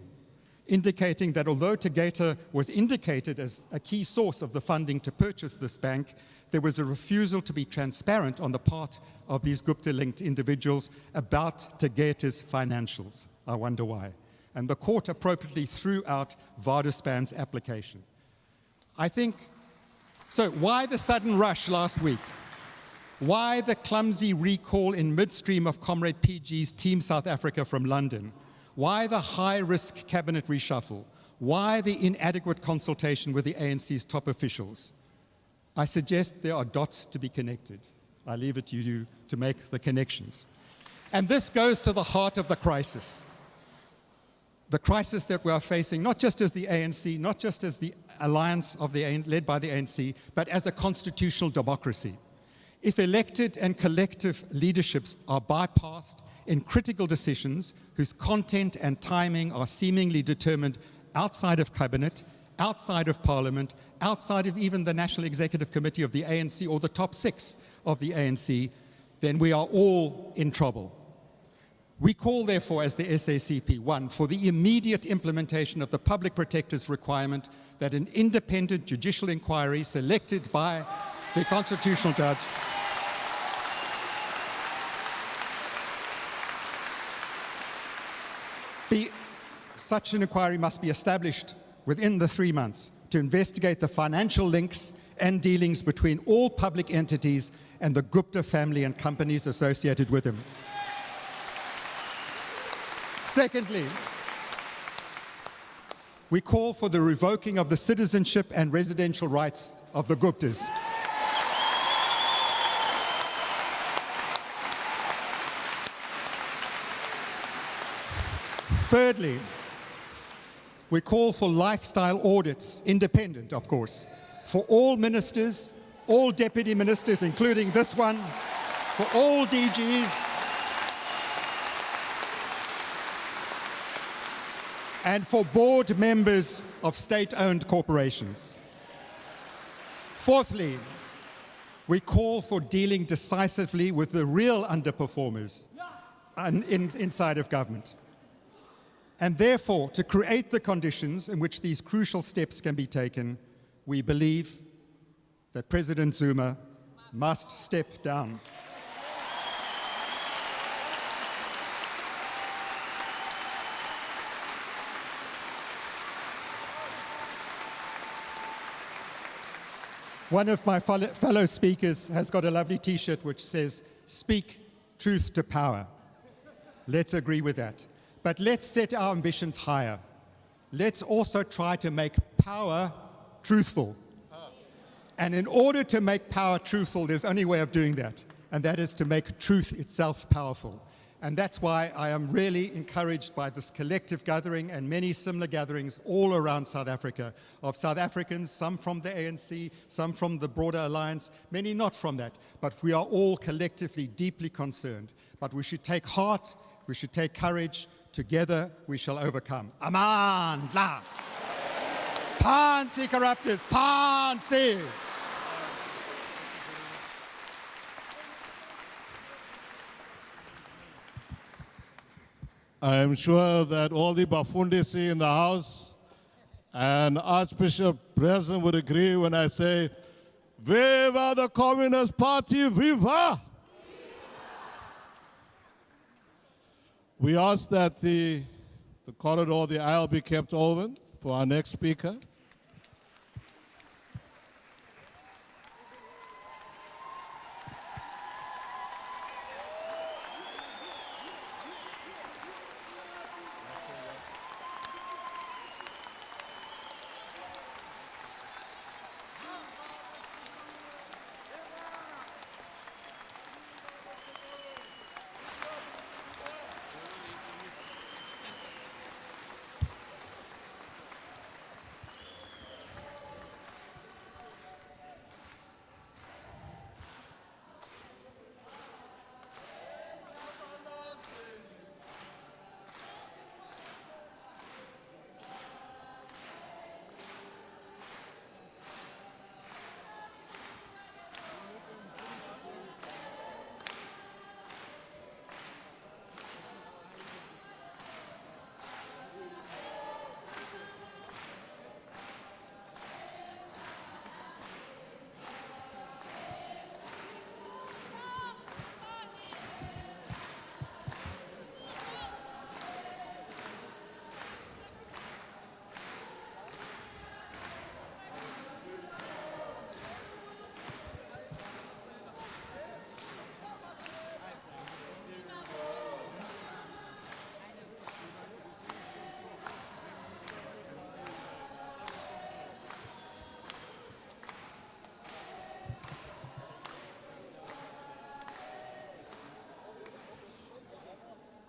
indicating that although Tegeta was indicated as a key source of the funding to purchase this bank, there was a refusal to be transparent on the part of these Gupta-linked individuals about Tegeta's financials. I wonder why. And the court appropriately threw out Vardaspan's application. So why the sudden rush last week? Why the clumsy recall in midstream of Comrade PG's Team South Africa from London? Why the high-risk cabinet reshuffle? Why the inadequate consultation with the ANC's top officials? I suggest there are dots to be connected. I leave it to you to make the connections. And this goes to the heart of the crisis. The crisis that we are facing, not just as the ANC, not just as the alliance of the ANC, led by the ANC, but as a constitutional democracy. If elected and collective leaderships are bypassed in critical decisions whose content and timing are seemingly determined outside of cabinet, outside of parliament, outside of even the National Executive Committee of the ANC or the top 6 of the ANC, then we are all in trouble. We call, therefore, as the SACP, 1, for the immediate implementation of the Public Protector's requirement that an independent judicial inquiry selected by the constitutional judge such an inquiry must be established within the 3 months to investigate the financial links and dealings between all public entities and the Gupta family and companies associated with them. Secondly, we call for the revoking of the citizenship and residential rights of the Guptas. Thirdly, we call for lifestyle audits, independent, of course, for all ministers, all deputy ministers, including this one, for all DGs, and for board members of state-owned corporations. Fourthly, we call for dealing decisively with the real underperformers inside of government. And therefore, to create the conditions in which these crucial steps can be taken, we believe that President Zuma must step down. One of my fellow speakers has got a lovely T-shirt which says, "Speak truth to power." Let's agree with that. But let's set our ambitions higher. Let's also try to make power truthful. And in order to make power truthful, there's only a way of doing that, and that is to make truth itself powerful. And that's why I am really encouraged by this collective gathering and many similar gatherings all around South Africa, of South Africans, some from the ANC, some from the broader alliance, many not from that. But we are all collectively deeply concerned. But we should take heart, we should take courage. Together we shall overcome. Amandla! Phansi corruptors, phansi! I am sure that all the Bafundisi in the house and Archbishop Breslin would agree when I say, Viva the Communist Party, viva! We ask that the corridor, the aisle be kept open for our next speaker.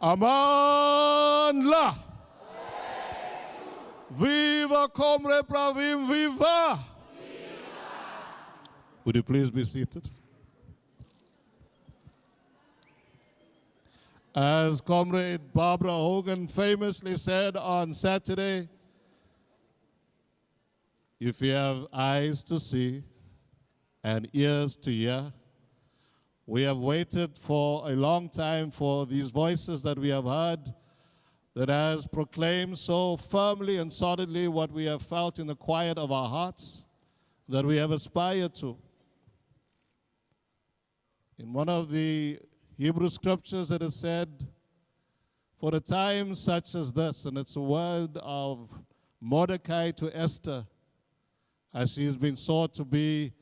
Amandla! Viva Comrade Pravin, viva! Would you please be seated? As Comrade Barbara Hogan famously said on Saturday, if you have eyes to see and ears to hear, we have waited for a long time for these voices that we have heard that has proclaimed so firmly and solidly what we have felt in the quiet of our hearts, that we have aspired to. In one of the Hebrew scriptures it is said, for a time such as this, and it's a word of Mordecai to Esther, as she has been sought to be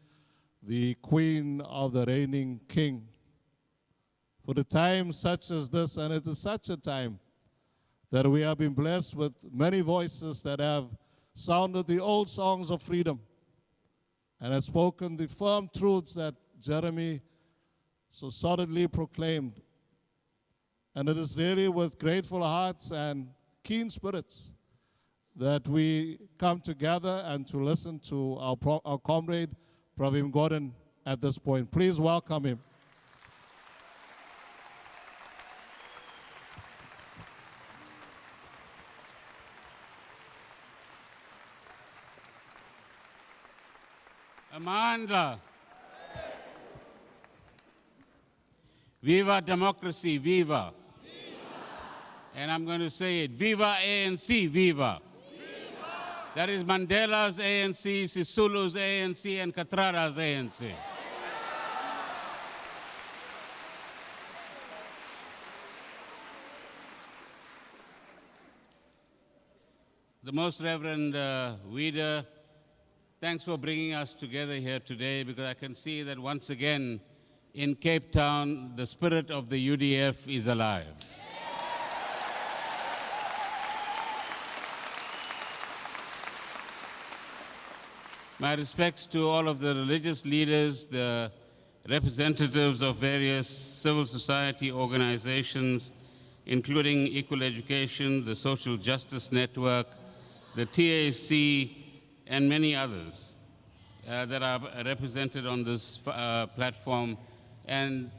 the queen of the reigning king. For the time such as this, and it is such a time that we have been blessed with many voices that have sounded the old songs of freedom and have spoken the firm truths that Jeremy so solidly proclaimed. And it is really with grateful hearts and keen spirits that we come together and to listen to our comrade Pravin Gordhan at this point. Please welcome him. Amandla. Viva democracy, viva. And I'm going to say it, viva ANC, viva. That is Mandela's ANC, Sisulu's ANC, and Kathrada's ANC. The Most Reverend Weeder, thanks for bringing us together here today, because I can see that once again in Cape Town, the spirit of the UDF is alive. My respects to all of the religious leaders, the representatives of various civil society organizations, including Equal Education, the Social Justice Network, the TAC, and many others that are represented on this platform, and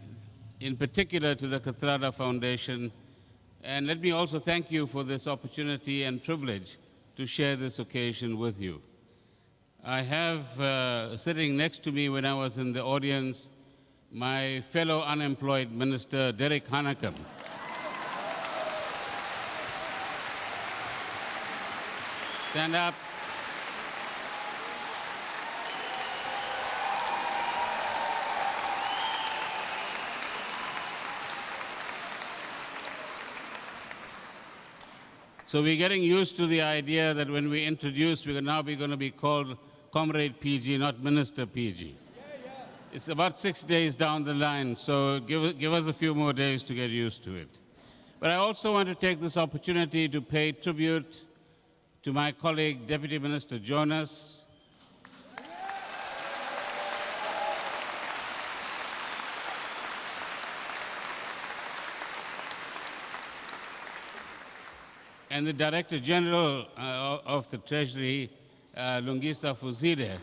in particular to the Kathrada Foundation. And let me also thank you for this opportunity and privilege to share this occasion with you. I have sitting next to me when I was in the audience, my fellow unemployed minister, Derek Hanakam. Stand up. So we're getting used to the idea that when we introduce, we're now going to be called Comrade PG, not Minister PG. It's about 6 days down the line, so give us a few more days to get used to it. But I also want to take this opportunity to pay tribute to my colleague, Deputy Minister Jonas, and the Director General of the Treasury, Lungisa Fuzile.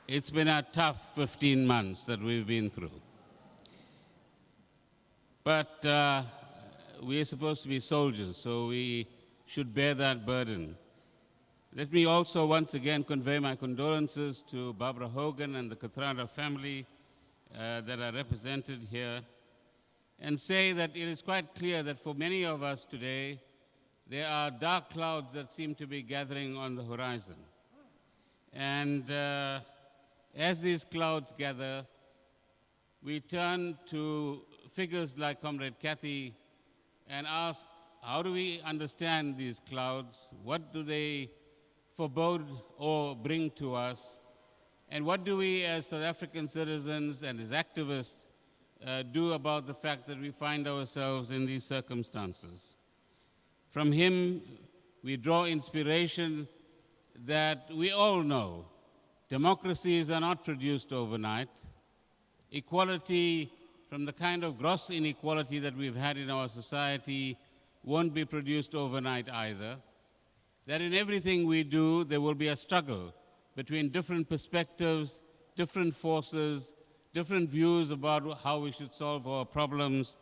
It's been a tough 15 months that we've been through. But we are supposed to be soldiers, so we should bear that burden. Let me also once again convey my condolences to Barbara Hogan and the Kathrada family that are represented here, and say that it is quite clear that for many of us today, there are dark clouds that seem to be gathering on the horizon. And as these clouds gather, we turn to figures like Comrade Kathy and ask, how do we understand these clouds? What do they forebode or bring to us? And what do we as South African citizens and as activists do about the fact that we find ourselves in these circumstances? From him, we draw inspiration that we all know Democracies are not produced overnight. Equality, from the kind of gross inequality that we've had in our society, won't be produced overnight either. That in everything we do, there will be a struggle between different perspectives, different forces, different views about how we should solve our problems.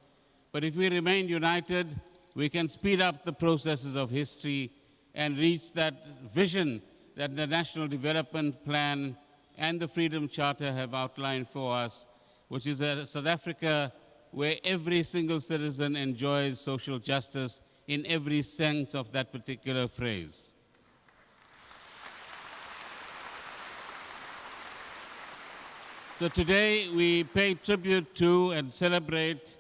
But if we remain united, we can speed up the processes of history and reach that vision that the National Development Plan and the Freedom Charter have outlined for us, which is a South Africa where every single citizen enjoys social justice in every sense of that particular phrase. So today we pay tribute to and celebrate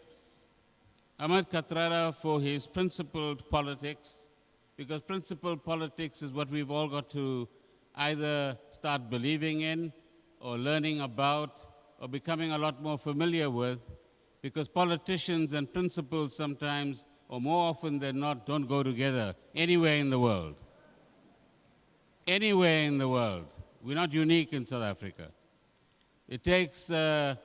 Ahmed Kathrada for his principled politics, because principled politics is what we've all got to either start believing in or learning about or becoming a lot more familiar with, because politicians and principles sometimes, or more often than not, don't go together anywhere in the world. Anywhere in the world. We're not unique in South Africa. It takes a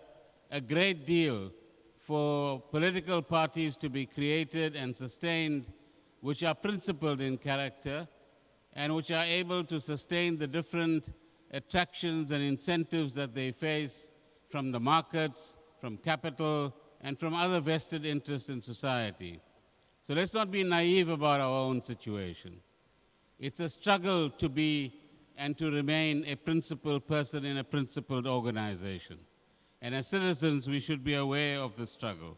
great deal for political parties to be created and sustained which are principled in character and which are able to sustain the different attractions and incentives that they face from the markets, from capital, and from other vested interests in society. So let's not be naive about our own situation. It's a struggle to be and to remain a principled person in a principled organization. And as citizens, we should be aware of the struggle.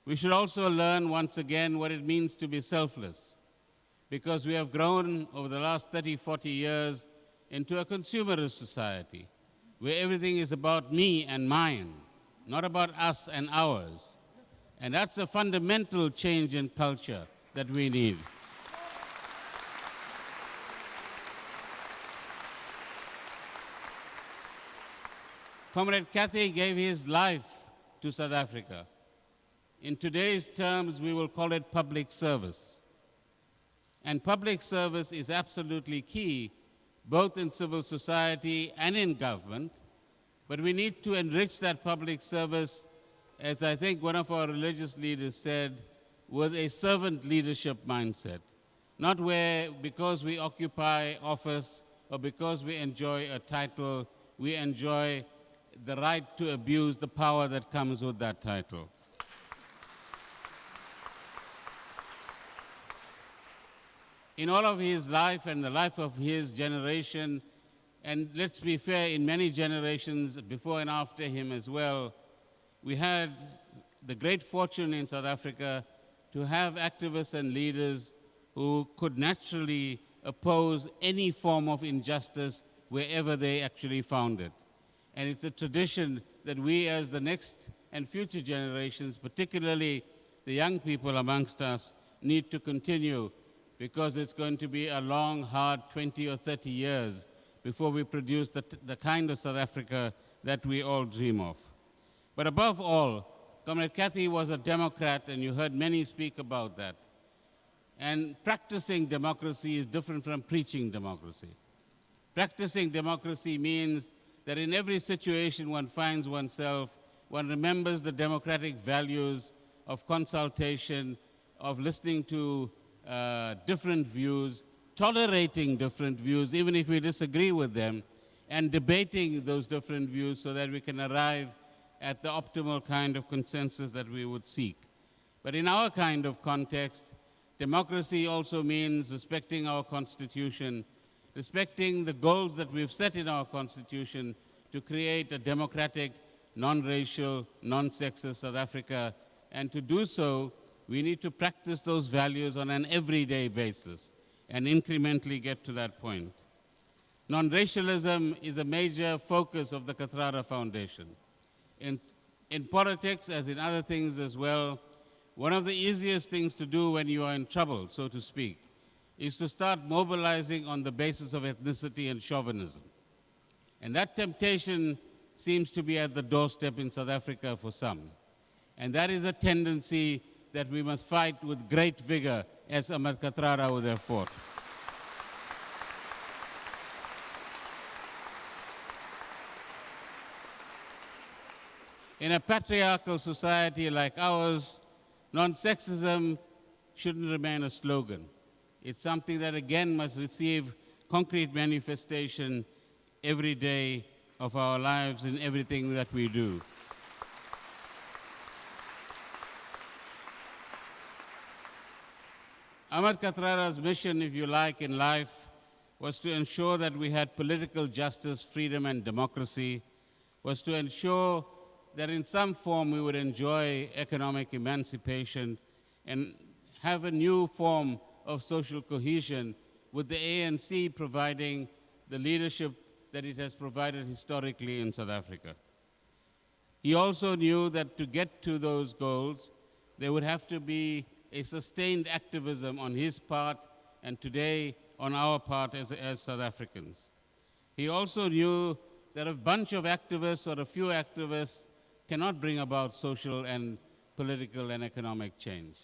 We should also learn once again what it means to be selfless, because we have grown over the last 30, 40 years into a consumerist society, where everything is about me and mine, not about us and ours. And that's a fundamental change in culture that we need. Comrade Kathy gave his life to South Africa. In today's terms, we will call it public service. And public service is absolutely key, both in civil society and in government. But we need to enrich that public service, as I think one of our religious leaders said, with a servant leadership mindset. Not where, because we occupy office or because we enjoy a title, we enjoy the right to abuse the power that comes with that title. In all of his life and the life of his generation, and let's be fair, in many generations before and after him as well, we had the great fortune in South Africa to have activists and leaders who could naturally oppose any form of injustice wherever they actually found it. And it's a tradition that we as the next and future generations, particularly the young people amongst us, need to continue, because it's going to be a long, hard 20 or 30 years before we produce the kind of South Africa that we all dream of. But above all, Comrade Kathy was a Democrat, and you heard many speak about that. And practicing democracy is different from preaching democracy. Practicing democracy means that in every situation one finds oneself, one remembers the democratic values of consultation, of listening to different views, tolerating different views, even if we disagree with them, and debating those different views so that we can arrive at the optimal kind of consensus that we would seek. But in our kind of context, democracy also means respecting our Constitution, respecting the goals that we've set in our Constitution to create a democratic, non-racial, non-sexist South Africa. And to do so, we need to practice those values on an everyday basis and incrementally get to that point. Non-racialism is a major focus of the Kathrada Foundation. In politics, as in other things as well, one of the easiest things to do when you are in trouble, so to speak, is to start mobilizing on the basis of ethnicity and chauvinism. And that temptation seems to be at the doorstep in South Africa for some. And that is a tendency that we must fight with great vigor, as Ahmed Kathrada would have fought. In a patriarchal society like ours, non-sexism shouldn't remain a slogan. It's something that again must receive concrete manifestation every day of our lives in everything that we do. Ahmed Kathrada's mission, if you like, in life was to ensure that we had political justice, freedom, and democracy, was to ensure that in some form we would enjoy economic emancipation and have a new form of social cohesion, with the ANC providing the leadership that it has provided historically in South Africa. He also knew that to get to those goals, there would have to be a sustained activism on his part and today on our part as South Africans. He also knew that a bunch of activists or a few activists cannot bring about social and political and economic change.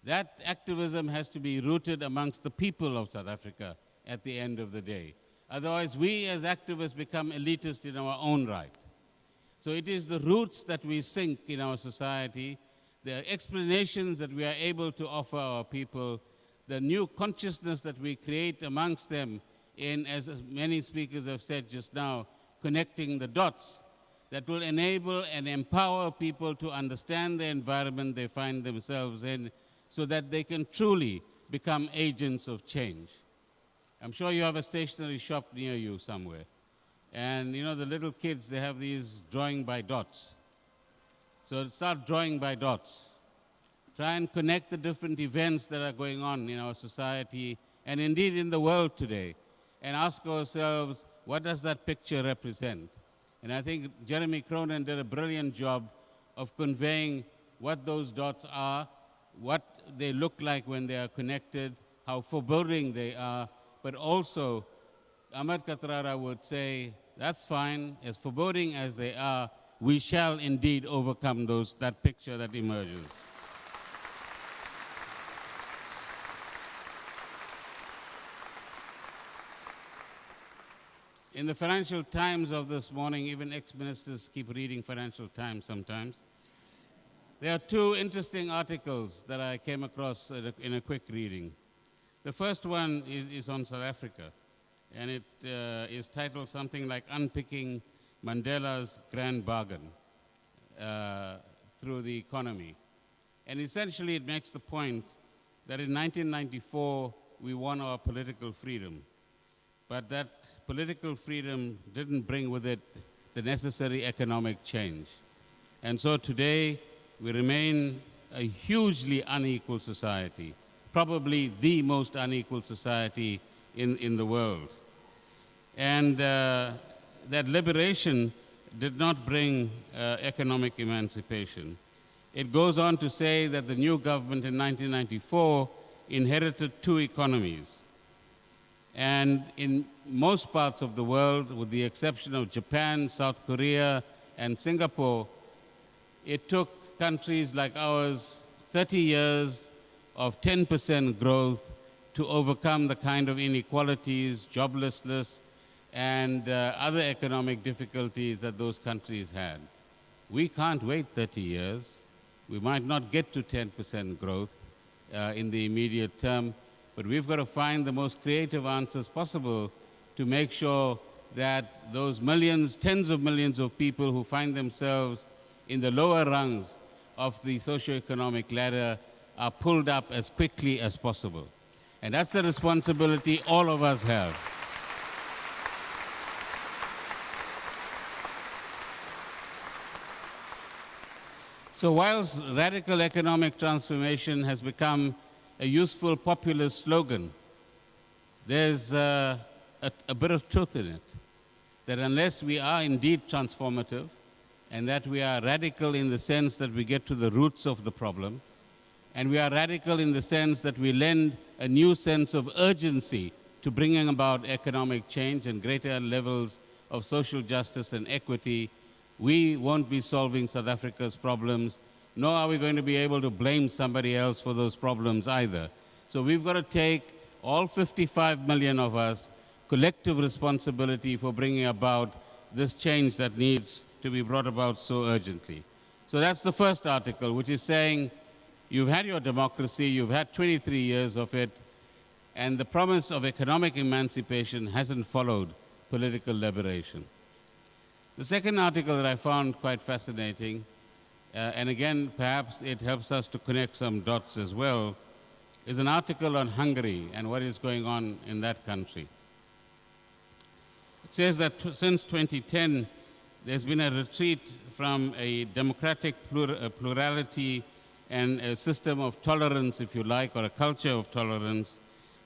That activism has to be rooted amongst the people of South Africa at the end of the day. Otherwise, we as activists become elitist in our own right. So it is the roots that we sink in our society, the explanations that we are able to offer our people, the new consciousness that we create amongst them in, as many speakers have said just now, connecting the dots that will enable and empower people to understand the environment they find themselves in so that they can truly become agents of change. I'm sure you have a stationery shop near you somewhere. And you know, the little kids, they have these drawing by dots. So start drawing by dots. Try and connect the different events that are going on in our society and indeed in the world today, and ask ourselves, what does that picture represent? And I think Jeremy Cronin did a brilliant job of conveying what those dots are, what they look like when they are connected, how foreboding they are, but also Ahmed Kathrada would say, that's fine, as foreboding as they are, we shall indeed overcome that picture that emerges. In the Financial Times of this morning, even ex-ministers keep reading Financial Times sometimes. There are two interesting articles that I came across in a quick reading. The first one is on South Africa, and it is titled something like Unpicking Mandela's Grand Bargain Through the Economy. And essentially it makes the point that in 1994 we won our political freedom, but that political freedom didn't bring with it the necessary economic change. And so today we remain a hugely unequal society, probably the most unequal society in the world. And that liberation did not bring economic emancipation. It goes on to say that the new government in 1994 inherited two economies. And in most parts of the world, with the exception of Japan, South Korea, and Singapore, it took countries like ours 30 years of 10% growth to overcome the kind of inequalities, joblessness, and other economic difficulties that those countries had. We can't wait 30 years. We might not get to 10% growth in the immediate term, but we've got to find the most creative answers possible to make sure that those millions, tens of millions of people who find themselves in the lower rungs of the socioeconomic ladder are pulled up as quickly as possible. And that's a responsibility all of us have. So whilst radical economic transformation has become a useful populist slogan, there's a bit of truth in it, that unless we are indeed transformative, and that we are radical in the sense that we get to the roots of the problem, and we are radical in the sense that we lend a new sense of urgency to bringing about economic change and greater levels of social justice and equity, we won't be solving South Africa's problems, nor are we going to be able to blame somebody else for those problems either. So we've got to take, all 55 million of us, collective responsibility for bringing about this change that needs to to be brought about so urgently. So that's the first article, which is saying you've had your democracy, you've had 23 years of it, and the promise of economic emancipation hasn't followed political liberation. The second article that I found quite fascinating, and again, perhaps it helps us to connect some dots as well, is an article on Hungary and what is going on in that country. It says that since 2010, there's been a retreat from a democratic plurality and a system of tolerance, if you like, or a culture of tolerance,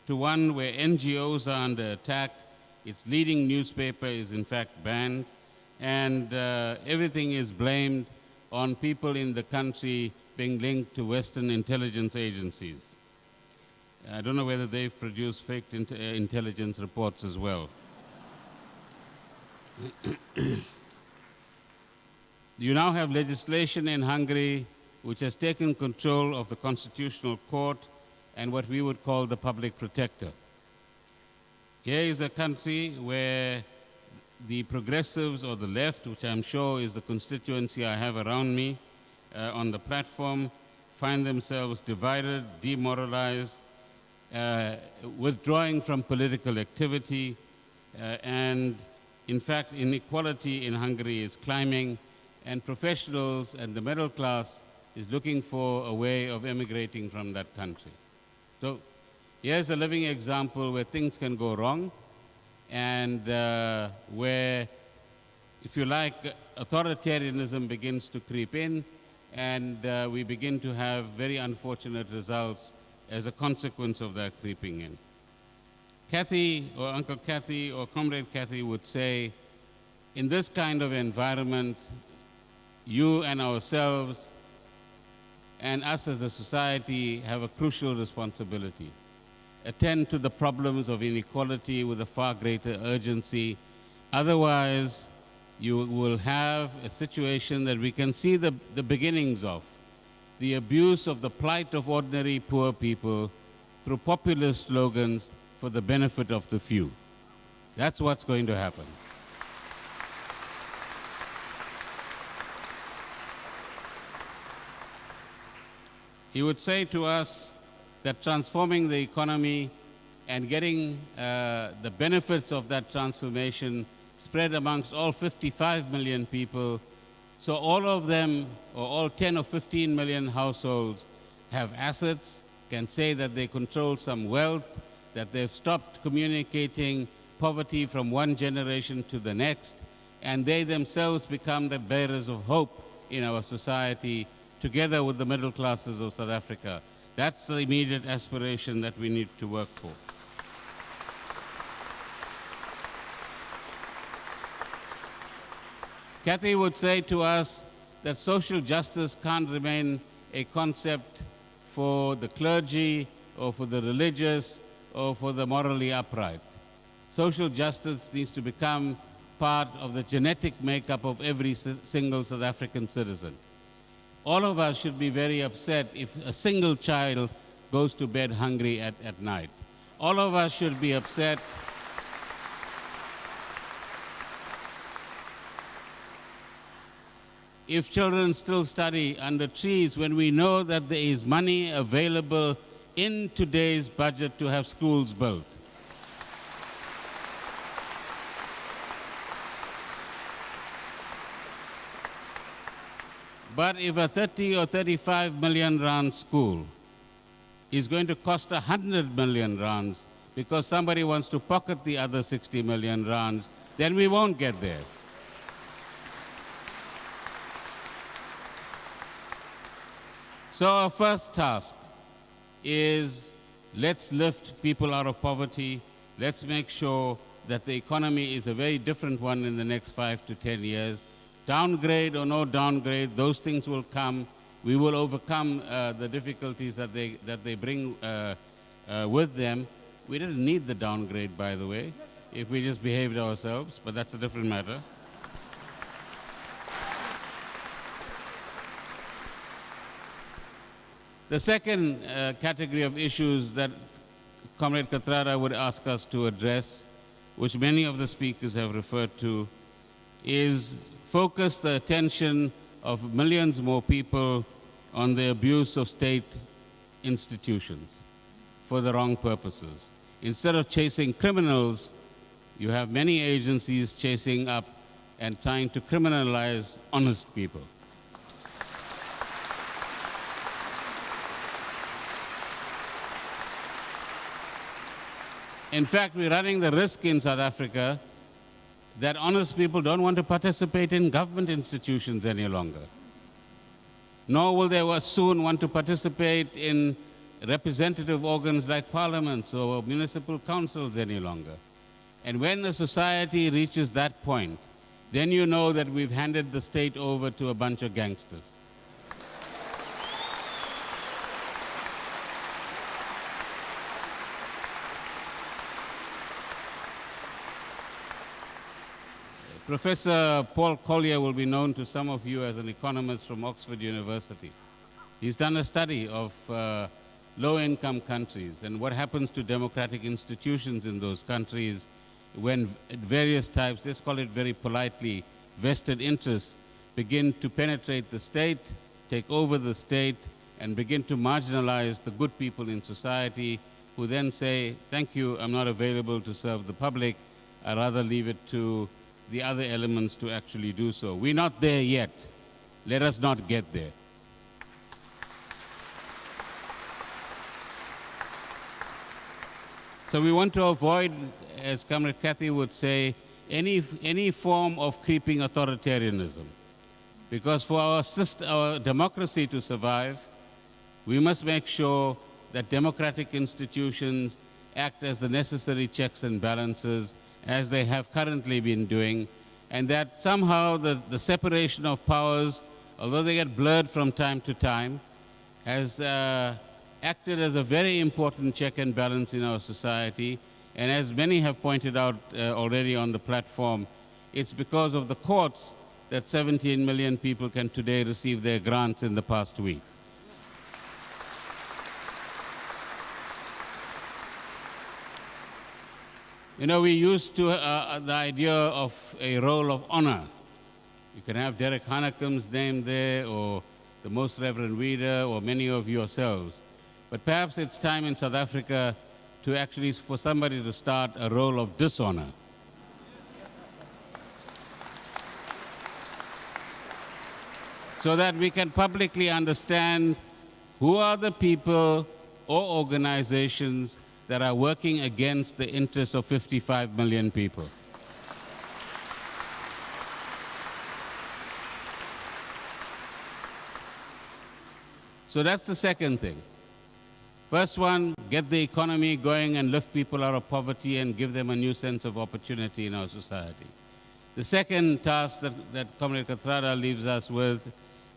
to one where NGOs are under attack, its leading newspaper is in fact banned, and everything is blamed on people in the country being linked to Western intelligence agencies. I don't know whether they've produced fake intelligence reports as well. You now have legislation in Hungary which has taken control of the Constitutional Court and what we would call the public protector. Here is a country where the progressives or the left, which I'm sure is the constituency I have around me on the platform, find themselves divided, demoralized, withdrawing from political activity, and in fact, inequality in Hungary is climbing, and professionals and the middle class is looking for a way of emigrating from that country. So here's a living example where things can go wrong, and where, if you like, authoritarianism begins to creep in, and we begin to have very unfortunate results as a consequence of that creeping in. Kathy, or Uncle Kathy, or Comrade Kathy would say, in this kind of environment, you and ourselves and us as a society have a crucial responsibility. Attend to the problems of inequality with a far greater urgency. Otherwise, you will have a situation that we can see the beginnings of, the abuse of the plight of ordinary poor people through populist slogans for the benefit of the few. That's what's going to happen. He would say to us that transforming the economy and getting the benefits of that transformation spread amongst all 55 million people, so all of them, or all 10 or 15 million households, have assets, can say that they control some wealth, that they've stopped communicating poverty from one generation to the next, and they themselves become the bearers of hope in our society, together with the middle classes of South Africa. That's the immediate aspiration that we need to work for. Kathy would say to us that social justice can't remain a concept for the clergy or for the religious or for the morally upright. Social justice needs to become part of the genetic makeup of every single South African citizen. All of us should be very upset if a single child goes to bed hungry at night. All of us should be upset if children still study under trees when we know that there is money available in today's budget to have schools built. But if a 30 or 35 million rand school is going to cost 100 million rands because somebody wants to pocket the other 60 million rands, then we won't get there. So our first task is, let's lift people out of poverty. Let's make sure that the economy is a very different one in the next 5 to 10 years. Downgrade or no downgrade, those things will come. We will overcome the difficulties that they bring with them. We didn't need the downgrade, by the way, if we just behaved ourselves, but that's a different matter. The second category of issues that Comrade Kathrada would ask us to address, which many of the speakers have referred to, is focus the attention of millions more people on the abuse of state institutions for the wrong purposes. Instead of chasing criminals, you have many agencies chasing up and trying to criminalize honest people. In fact, we're running the risk in South Africa that honest people don't want to participate in government institutions any longer. Nor will they soon want to participate in representative organs like parliaments or municipal councils any longer. And when a society reaches that point, then you know that we've handed the state over to a bunch of gangsters. Professor Paul Collier will be known to some of you as an economist from Oxford University. He's done a study of low-income countries and what happens to democratic institutions in those countries when various types, let's call it very politely, vested interests begin to penetrate the state, take over the state, and begin to marginalize the good people in society who then say, thank you, I'm not available to serve the public. I'd rather leave it to the other elements to actually do so. We're not there yet. Let us not get there. So we want to avoid, as Comrade Kathy would say, any form of creeping authoritarianism. Because for our democracy to survive, we must make sure that democratic institutions act as the necessary checks and balances as they have currently been doing, and that somehow the separation of powers, although they get blurred from time to time, has acted as a very important check and balance in our society. And as many have pointed out already on the platform, it's because of the courts that 17 million people can today receive their grants in the past week. You know, we used to the idea of a roll of honor. You can have Derek Hanekam's name there, or the Most Reverend Reader, or many of yourselves. But perhaps it's time in South Africa to actually, for somebody to start a roll of dishonor. So that we can publicly understand who are the people or organizations that are working against the interests of 55 million people. So that's the second thing. First one, get the economy going and lift people out of poverty and give them a new sense of opportunity in our society. The second task that Comrade Kathrada leaves us with,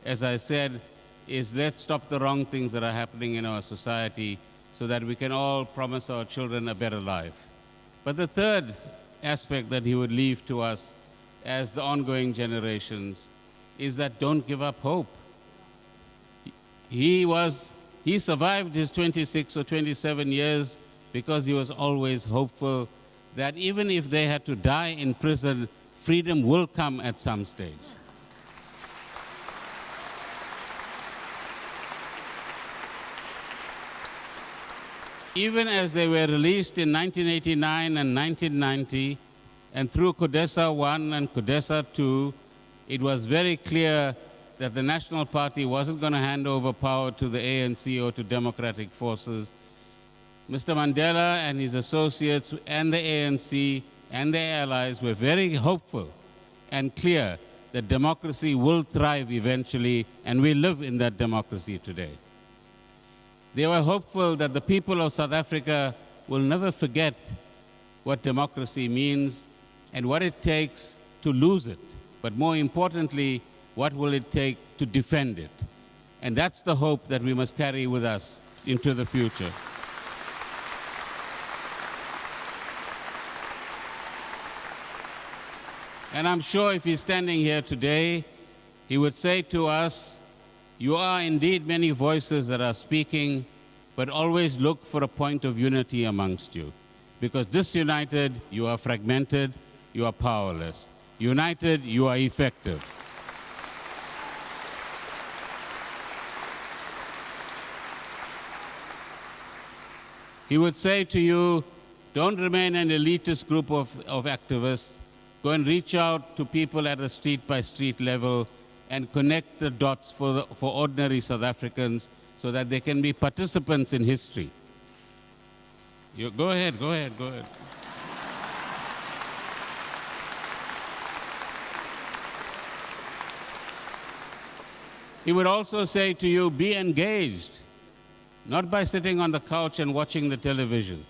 as I said, is let's stop the wrong things that are happening in our society so that we can all promise our children a better life. But the third aspect that he would leave to us as the ongoing generations is that don't give up hope. He survived his 26 or 27 years because he was always hopeful that even if they had to die in prison, freedom will come at some stage. Even as they were released in 1989 and 1990, and through CODESA 1 and CODESA 2, it was very clear that the National Party wasn't going to hand over power to the ANC or to democratic forces. Mr. Mandela and his associates and the ANC and their allies were very hopeful and clear that democracy will thrive eventually, and we live in that democracy today. They were hopeful that the people of South Africa will never forget what democracy means and what it takes to lose it, but more importantly, what will it take to defend it? And that's the hope that we must carry with us into the future. And I'm sure if he's standing here today, he would say to us, you are indeed many voices that are speaking, but always look for a point of unity amongst you. Because disunited, you are fragmented, you are powerless. United, you are effective. He would say to you, don't remain an elitist group of activists. Go and reach out to people at a street-by-street level and connect the dots for ordinary South Africans so that they can be participants in history. Go ahead. He would also say to you, be engaged, not by sitting on the couch and watching the television,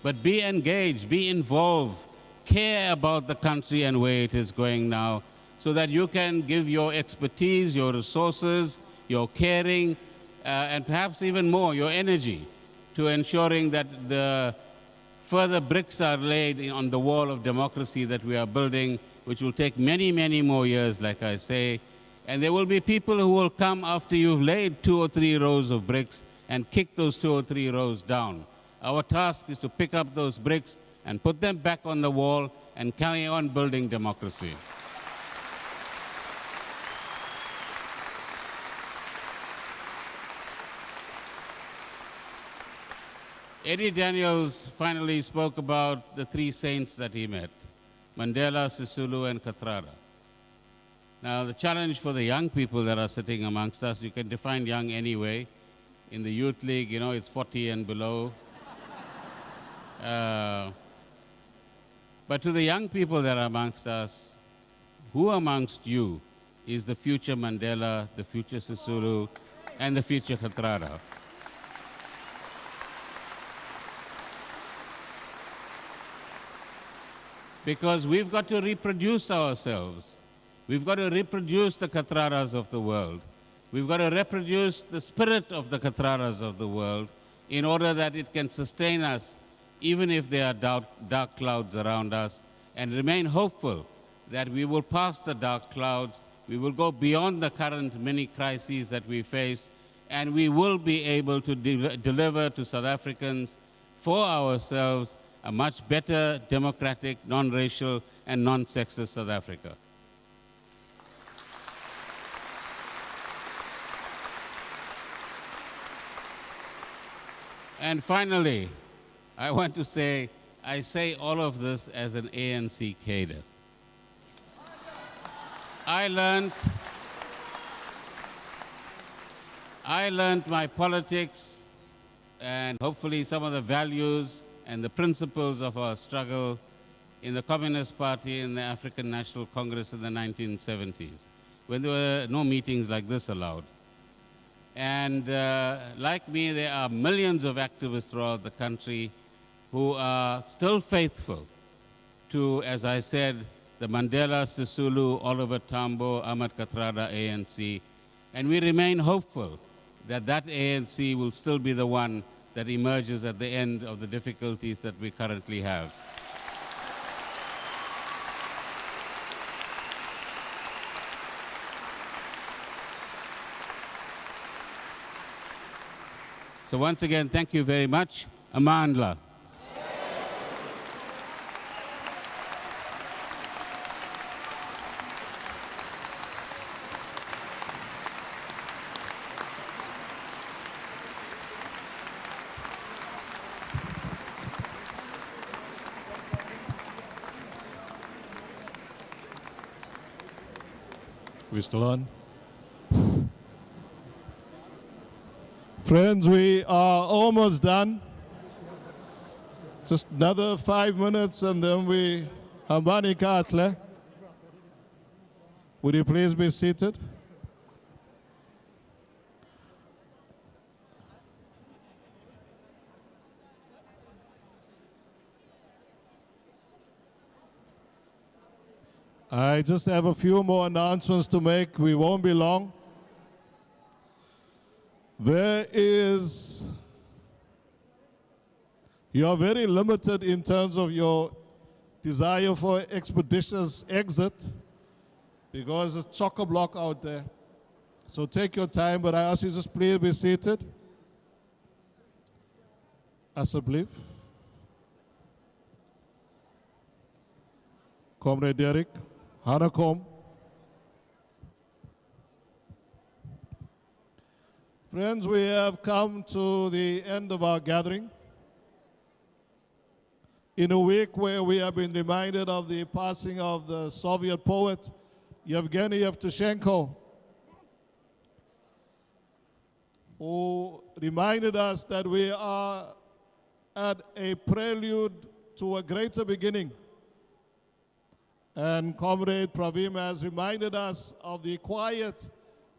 but be engaged, be involved, care about the country and where it is going now, so that you can give your expertise, your resources, your caring, and perhaps even more, your energy, to ensuring that the further bricks are laid on the wall of democracy that we are building, which will take many, many more years, like I say. And there will be people who will come after you've laid 2 or 3 rows of bricks and kick those 2 or 3 rows down. Our task is to pick up those bricks and put them back on the wall and carry on building democracy. Eddie Daniels finally spoke about the 3 saints that he met, Mandela, Sisulu, and Kathrada. Now, the challenge for the young people that are sitting amongst us, you can define young anyway. In the Youth League, you know, it's 40 and below. But to the young people that are amongst us, who amongst you is the future Mandela, the future Sisulu, and the future Kathrada? Because we've got to reproduce ourselves. We've got to reproduce the Kathradas of the world. We've got to reproduce the spirit of the Kathradas of the world in order that it can sustain us, even if there are dark clouds around us, and remain hopeful that we will pass the dark clouds, we will go beyond the current many crises that we face, and we will be able to deliver to South Africans, for ourselves, a much better, democratic, non-racial, and non-sexist South Africa. And finally, I want to say, I say all of this as an ANC cadre. I learned my politics and hopefully some of the values and the principles of our struggle in the Communist Party and the African National Congress in the 1970s, when there were no meetings like this allowed. And like me, there are millions of activists throughout the country who are still faithful to, as I said, the Mandela, Sisulu, Oliver Tambo, Ahmed Kathrada ANC. And we remain hopeful that that ANC will still be the one that emerges at the end of the difficulties that we currently have. So once again, thank you very much. Amandla. We still on? Friends, we are almost done. Just another 5 minutes and then we... Ahmed Kathrada, would you please be seated? I just have a few more announcements to make. We won't be long. You are very limited in terms of your desire for expeditious exit because it's chock-a-block out there. So take your time, but I ask you just please be seated. Asseblief. Comrade Derek, Hanakom. Friends, we have come to the end of our gathering in a week where we have been reminded of the passing of the Soviet poet Yevgeny Yevtushenko, who reminded us that we are at a prelude to a greater beginning. And Comrade Pravin has reminded us of the quiet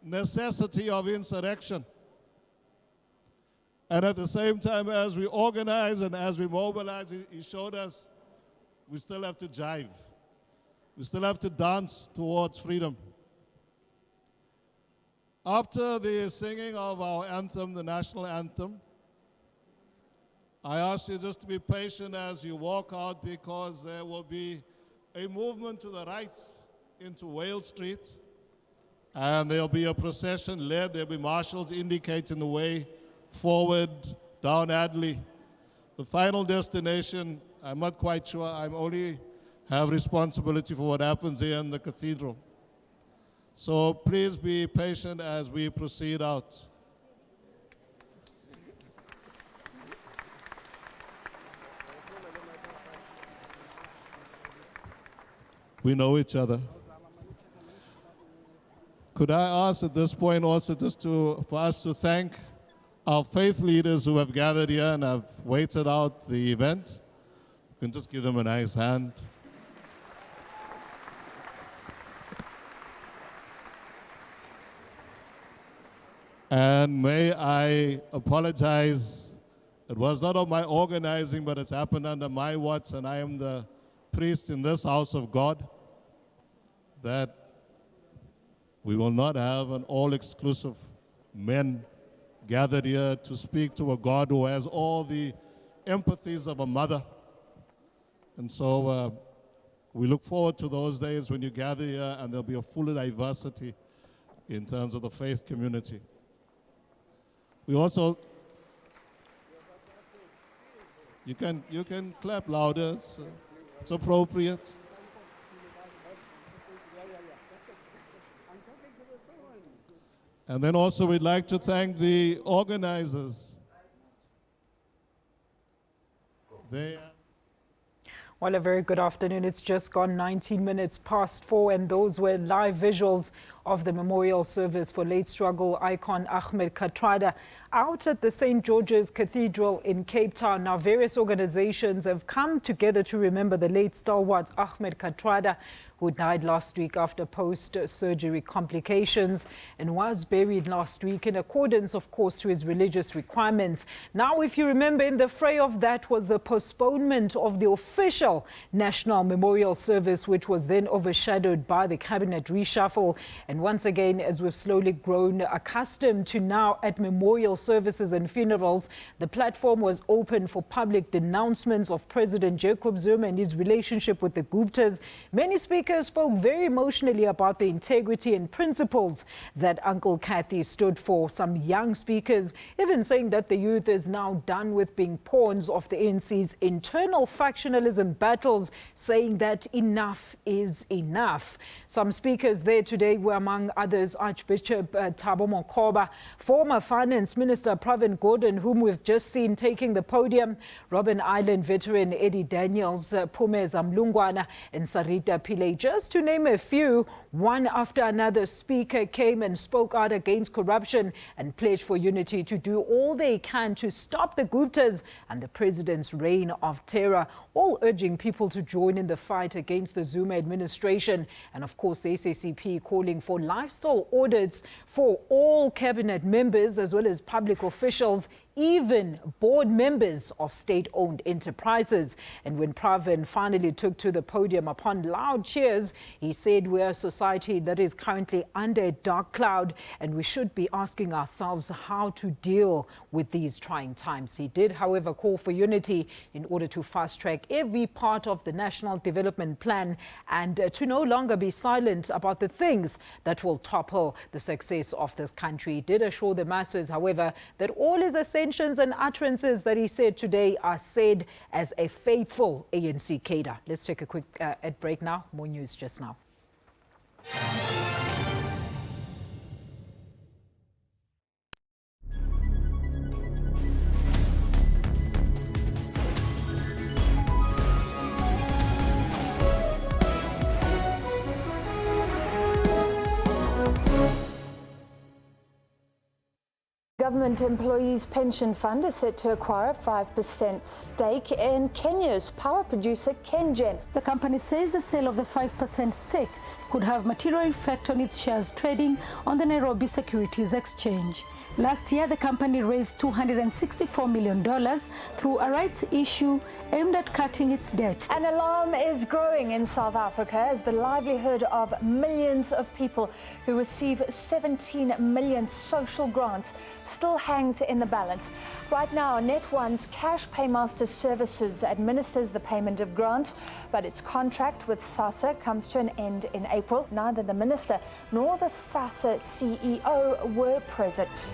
necessity of insurrection. And at the same time, as we organize and as we mobilize, he showed us we still have to jive. We still have to dance towards freedom. After the singing of our anthem, the national anthem, I ask you just to be patient as you walk out, because there will be a movement to the right into Wales Street, and there'll be a procession led. There'll be marshals indicating the way forward down Adley. The final destination, I'm not quite sure. I only have responsibility for what happens here in the cathedral. So please be patient as we proceed out. We know each other. Could I ask at this point also just for us to thank our faith leaders who have gathered here and have waited out the event? You can just give them a nice hand. And may I apologize. It was not of my organizing, but it's happened under my watch, and I am the priest in this house of God, that we will not have an all-exclusive men gathered here to speak to a God who has all the empathies of a mother. And so we look forward to those days when you gather here and there'll be a full diversity in terms of the faith community. We also, you can clap louder, it's appropriate. And then also we'd like to thank the organizers. Well, a very good afternoon. It's just gone 19 minutes past 4, and those were live visuals of the memorial service for late struggle icon Ahmed Kathrada out at the St.Georges Cathedral in Cape Town. Now, various organizations have come together to remember the late stalwart Ahmed Kathrada, who died last week after post-surgery complications and was buried last week in accordance, of course, to his religious requirements. Now, if you remember, in the fray of that was the postponement of the official national memorial service, which was then overshadowed by the cabinet reshuffle. And once again, as we've slowly grown accustomed to now at memorial services and funerals, the platform was open for public denouncements of President Jacob Zuma and his relationship with the Guptas. Many speakers spoke very emotionally about the integrity and principles that Uncle Kathy stood for. Some young speakers even saying that the youth is now done with being pawns of the ANC's internal factionalism battles, saying that enough is enough. Some speakers there today were, among others, Archbishop Thabo Makgoba, former Finance Minister Pravin Gordhan, whom we've just seen taking the podium, Robben Island veteran Eddie Daniels, Phumeza Mlungwana and Sarita Pillay, just to name a few. One after another speaker came and spoke out against corruption and pledged for unity to do all they can to stop the Guptas and the president's reign of terror, all urging people to join in the fight against the Zuma administration. And of course, the SACP calling for lifestyle audits for all cabinet members as well as public officials, even board members of state-owned enterprises. And when Pravin finally took to the podium upon loud cheers, he said we're a society that is currently under a dark cloud and we should be asking ourselves how to deal with these trying times. He did, however, call for unity in order to fast-track every part of the National Development Plan and to no longer be silent about the things that will topple the success of this country. He did assure the masses, however, that all his ascensions and utterances that he said today are said as a faithful ANC cadre. Let's take a quick ad break now. More news just now. Government Employees Pension Fund is set to acquire a 5% stake in Kenya's power producer KenGen. The company says the sale of the 5% stake could have material effect on its shares trading on the Nairobi Securities Exchange. Last year, the company raised $264 million through a rights issue aimed at cutting its debt. An alarm is growing in South Africa as the livelihood of millions of people who receive 17 million social grants still hangs in the balance. Right now, Net1's Cash Paymaster Services administers the payment of grants, but its contract with SASSA comes to an end in April. Neither the minister nor the SASSA CEO were present.